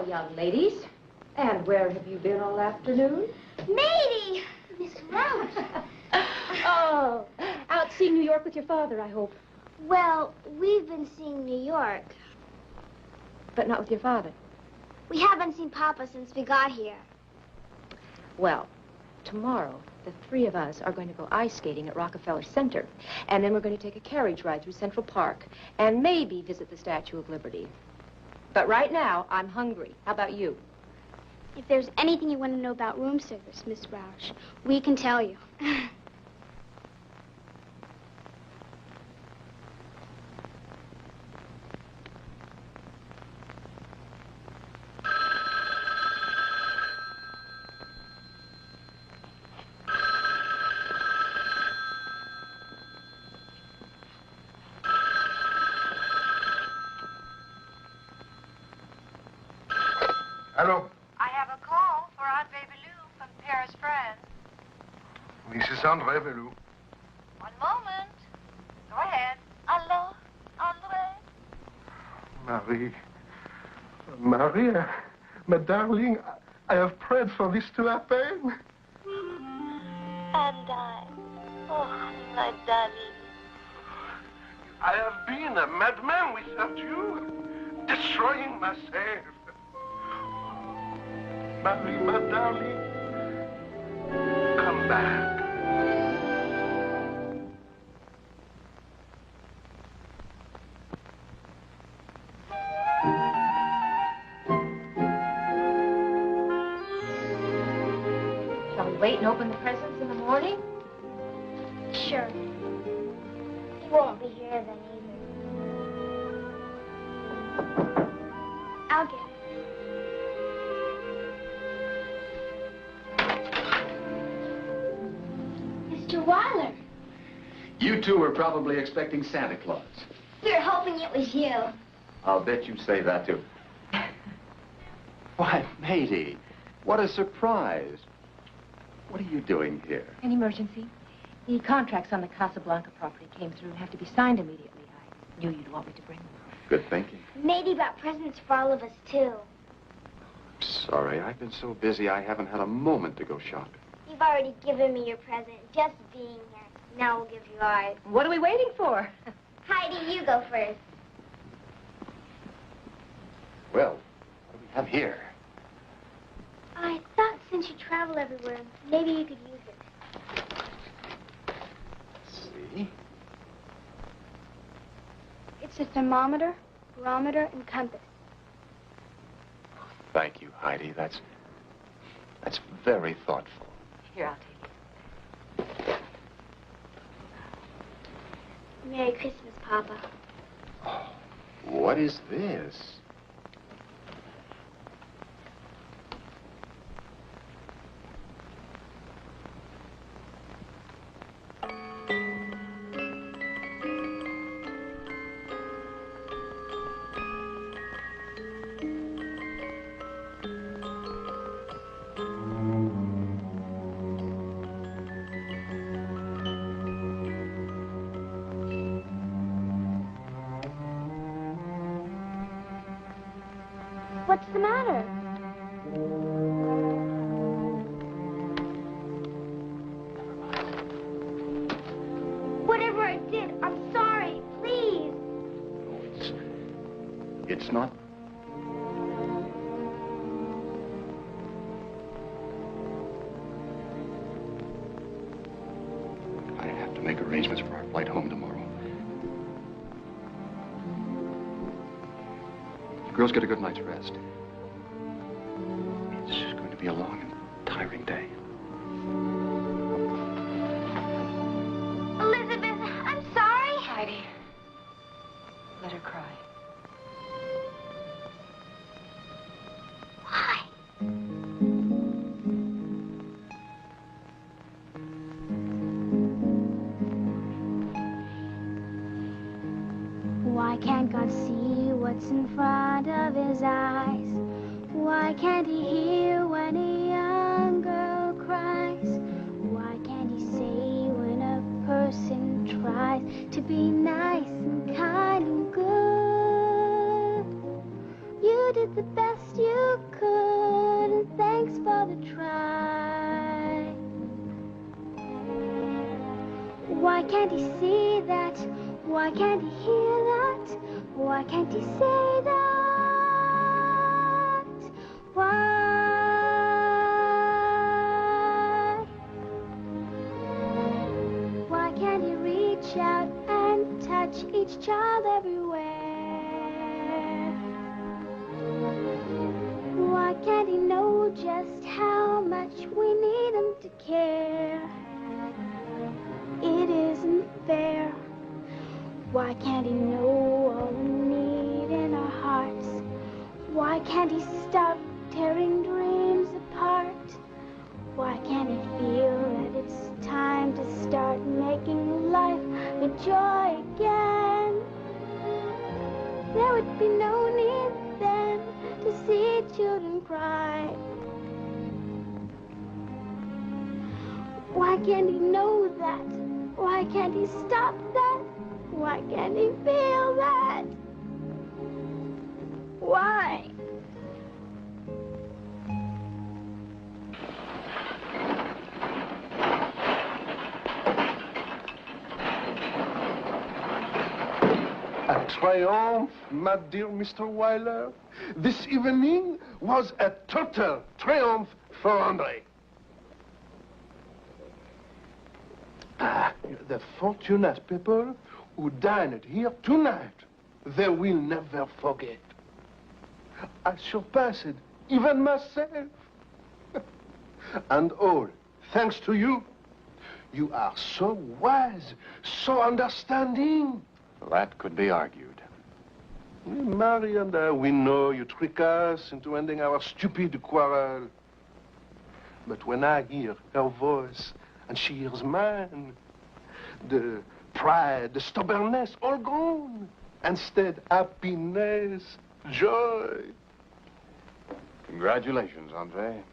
young ladies. And where have you been all afternoon? Matey! Miss Roach. Oh, out seeing New York with your father, I hope. Well, we've been seeing New York. But not with your father. We haven't seen Papa since we got here. Well, tomorrow, the three of us are going to go ice skating at Rockefeller Center. And then we're going to take a carriage ride through Central Park and maybe visit the Statue of Liberty. But right now, I'm hungry. How about you? If there's anything you want to know about room service, Miss Roush, we can tell you. Hello? I have a call for Andre Bellew from Paris, France. This is Andre Bellew. One moment. Go ahead. Hello, Andre? Marie, my darling, I have prayed for this to happen. And I. Oh, my darling. I have been a madman without you, destroying myself. Marie, my darling, come back. Shall we wait and open the presents in the morning? Sure. He won't be here then either. I'll get it. Mr. Weiler, You two were probably expecting Santa Claus. we were hoping it was you. I'll bet you say that, too. Why, matey, what a surprise. What are you doing here? An emergency. The contracts on the Casablanca property came through and have to be signed immediately. I knew you'd want me to bring them. Good thinking. Maybe bought presents for all of us, too. Sorry, I've been so busy I haven't had a moment to go shopping. You've already given me your present, just being here. Now we'll give you ours. What are we waiting for? Heidi, you go first. Well, what do we have here? I thought since you travel everywhere, maybe you could use it. See? It's a thermometer, barometer, and compass. Thank you, Heidi. That's very thoughtful. Here, I'll take it. Merry Christmas, Papa. Oh, what is this? What's the matter? Whatever I did, I'm sorry. Please. It's not. I have to make arrangements for our flight home tomorrow. You girls get a good night's rest. It's going to be a long and tiring day. Elizabeth, I'm sorry. Heidi, let her cry. Why? Why can't God see what's in front of his eyes? Why can't he hear when a young girl cries? Why can't he say when a person tries to be nice and kind and good? You did the best you bother try? Why can't he see that? Why can't he hear that? Why can't he say that? Why? Why can't he reach out and touch each child everywhere? Why can't he know just how much we need him to care? It isn't fair. Why can't he know all the need in our hearts? Why can't he stop tearing dreams apart? Why can't he feel that it's time to start making life a joy again? There would be no need then to see children cry. Why can't he know that? Why can't he stop that? Why can't he feel that? Why? A triumph, my dear Mr. Weiler. This evening was a total triumph for Andre. The fortunate people who dined here tonight, they will never forget. I surpassed even myself. And all thanks to you. You are so wise, so understanding. That could be argued. Mary and I, we know you trick us into ending our stupid quarrel. But when I hear her voice and she hears mine, the pride, the stubbornness, all gone. Instead, happiness, joy. Congratulations, Andre.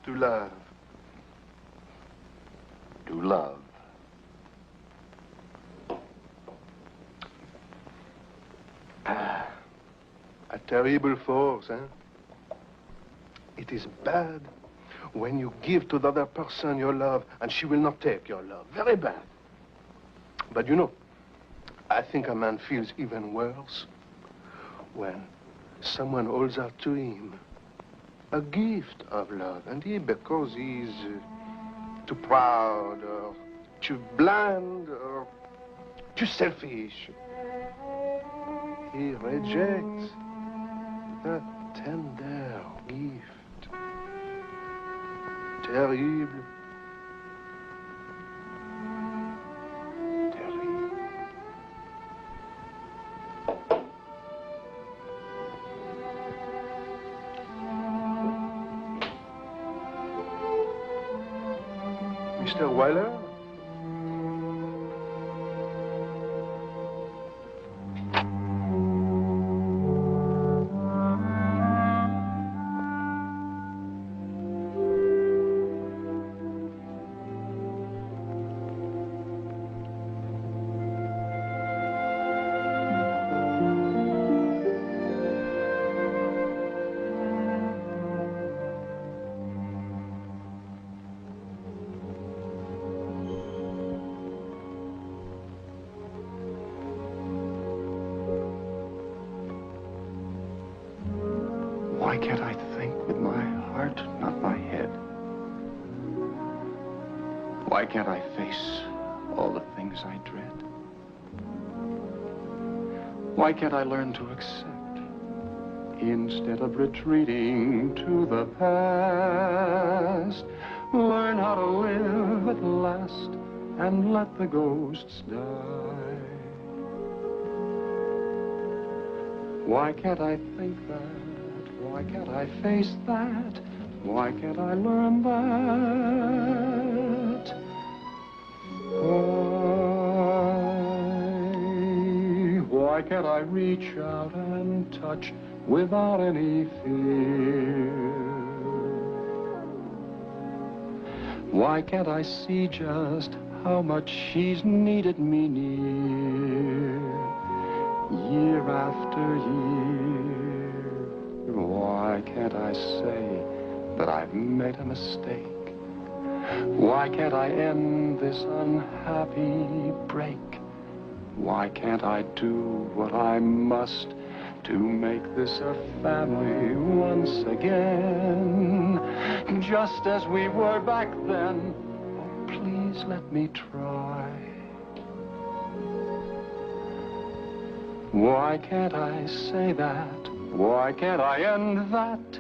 To love. To love. A terrible force, eh? It is bad when you give to the other person your love and she will not take your love. Very bad. But you know, I think a man feels even worse when someone holds out to him a gift of love. And he, because he's too proud or too blind or too selfish, he rejects that tender gift. Terrible. Terrible. Mr. Weiler? Why can't I think with my heart, not my head? Why can't I face all the things I dread? Why can't I learn to accept instead of retreating to the past? Learn how to live at last and let the ghosts die. Why can't I think that? Why can't I face that? Why can't I learn that? Why can't I reach out and touch without any fear? Why can't I see just how much she's needed me near, year after year? Why can't I say that I've made a mistake? Why can't I end this unhappy break? Why can't I do what I must to make this a family once again? Just as we were back then. Oh, please let me try. Why can't I say that? Why can't I end that?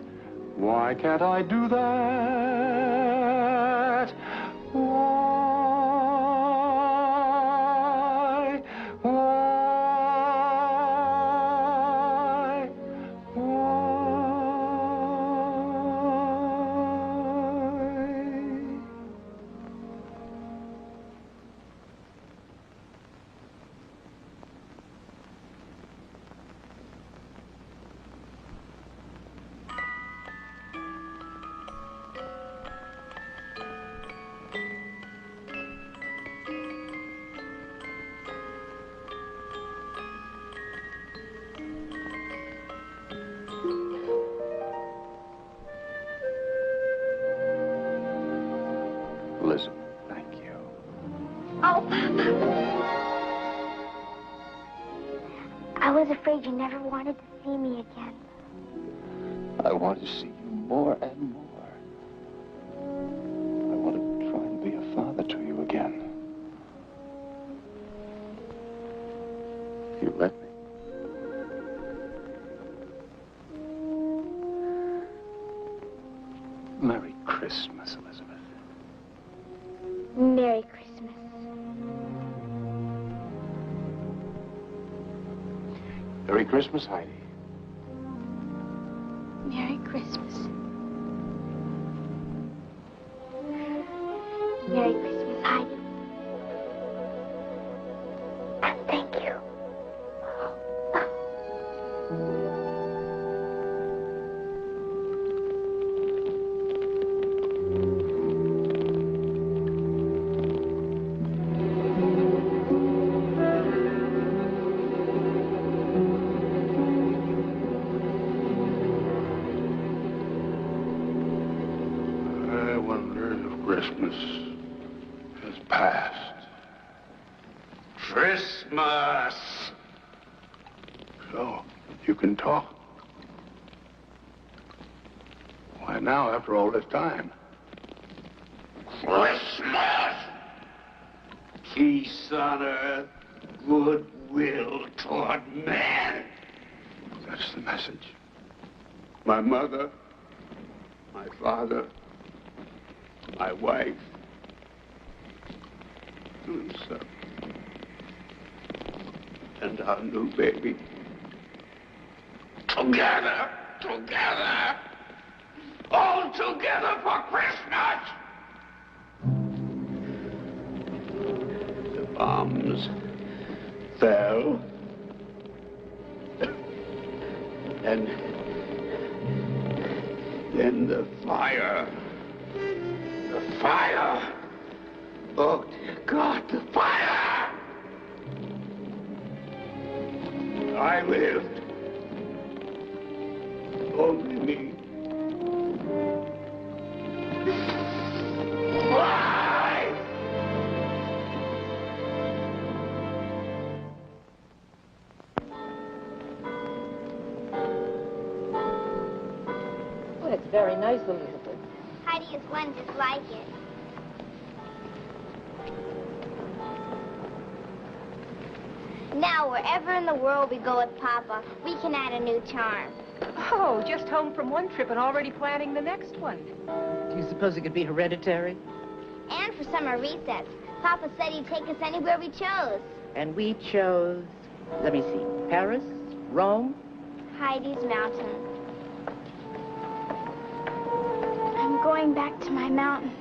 Why can't I do that? Why? Why? Why? Elizabeth, thank you. Oh, Papa. I was afraid you never wanted to see me again. I want to see you more and more. I want to try to be a father to you again. You let me. Merry Christmas, Elizabeth. Merry Christmas. Merry Christmas, Heidi. Merry Christmas. Merry Christmas, Heidi. And thank you. I wonder if Christmas has passed. Christmas! So, you can talk? Why now, after all this time? Christmas! Peace on earth, goodwill toward man. That's the message. My mother, my father, my wife, Lisa, and our new baby. Together, all together for Christmas. The bombs fell, and then the fire. The fire! Oh, dear God, the fire! I lived. Only me. Why? Well, it's very nice, Elizabeth. Heidi is one just like it. Now, wherever in the world we go with Papa, we can add a new charm. Oh, just home from one trip and already planning the next one. Do you suppose it could be hereditary? And for summer recess, Papa said he'd take us anywhere we chose. And we chose, let me see, Paris, Rome? Heidi's mountain. I'm going back to my mountain.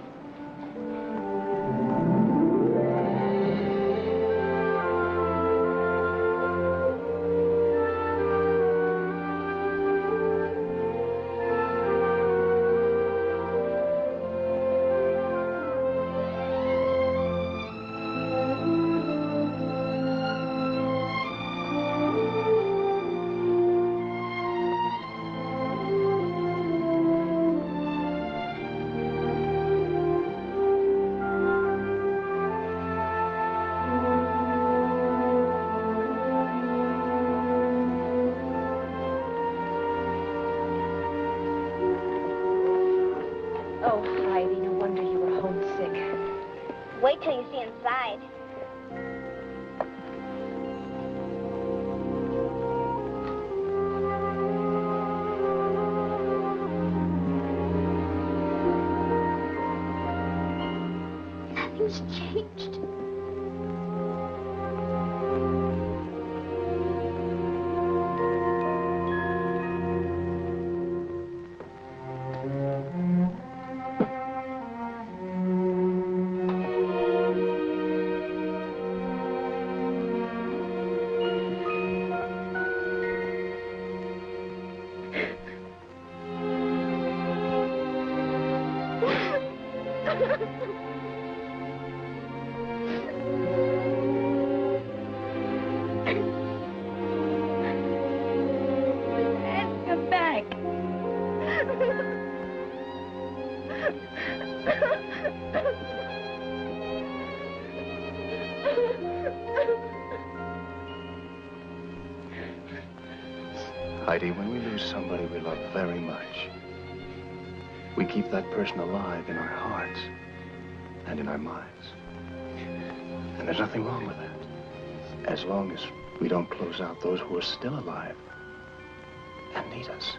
Wait till you see inside. Nothing's changed. Come back. Heidi, when we lose somebody we love very much, we keep that person alive in our hearts and in our minds. And there's nothing wrong with that, as long as we don't close out those who are still alive and need us.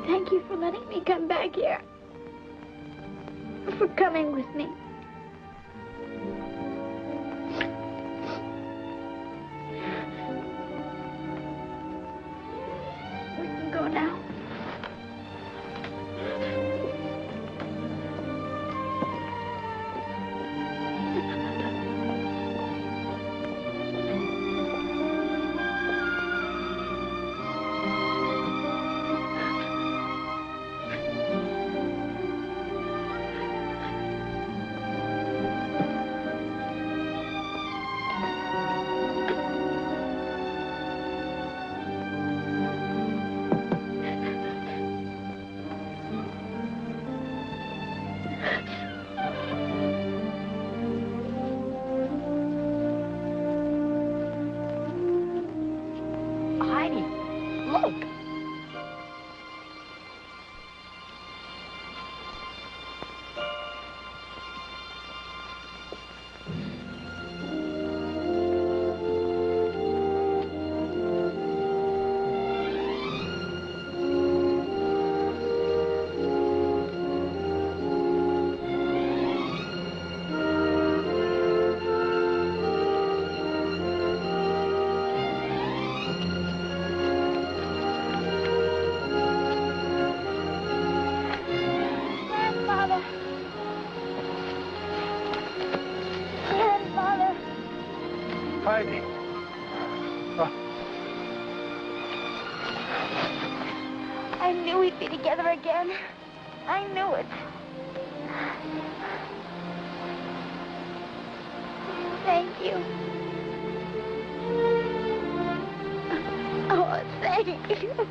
Thank you for letting me come back here. For coming with me. We can go now. Heidi, look. Grandfather. Grandfather. Heidi. I knew we'd be together again. I knew it. Thank you. Oh, thank you.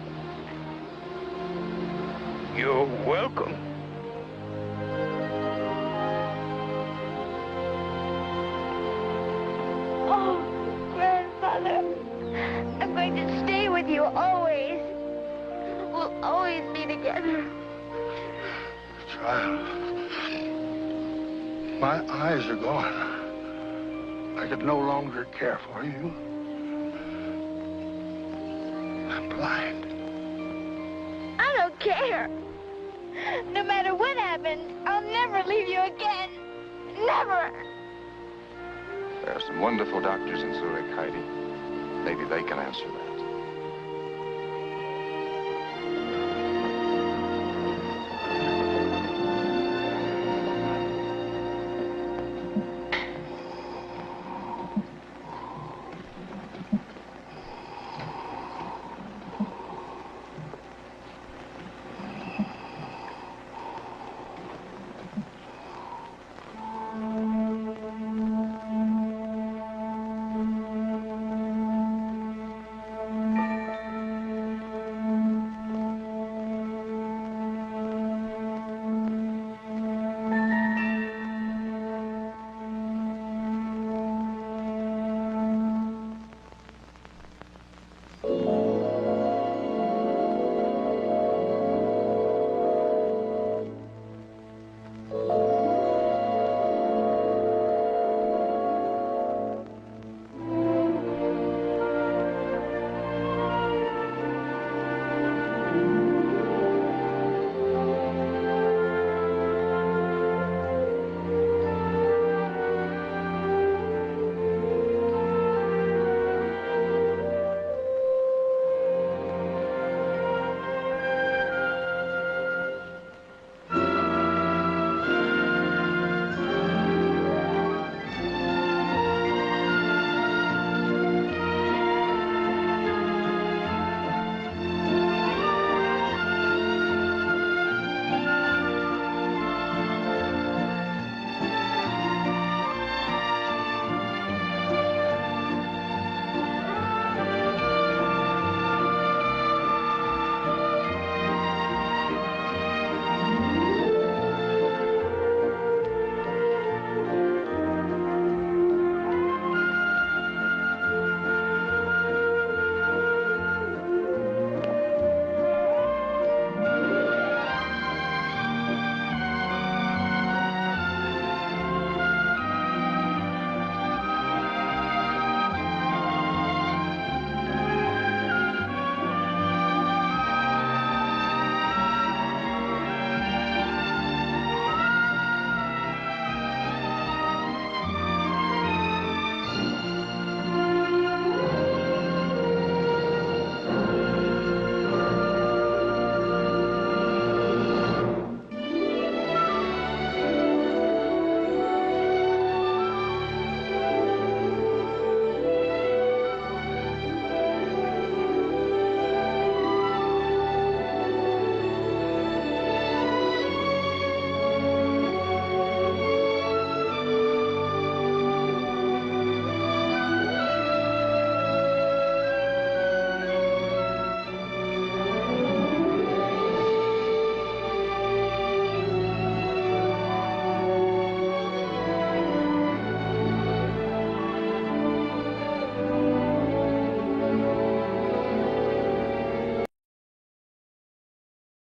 You're welcome. Oh, Grandfather, I'm going to stay with you always. We'll always be together. Child, my eyes are gone. I could no longer care for you. I'm blind. I don't care. No matter what happens, I'll never leave you again. Never. There are some wonderful doctors in Zurich, Heidi. Maybe they can answer that.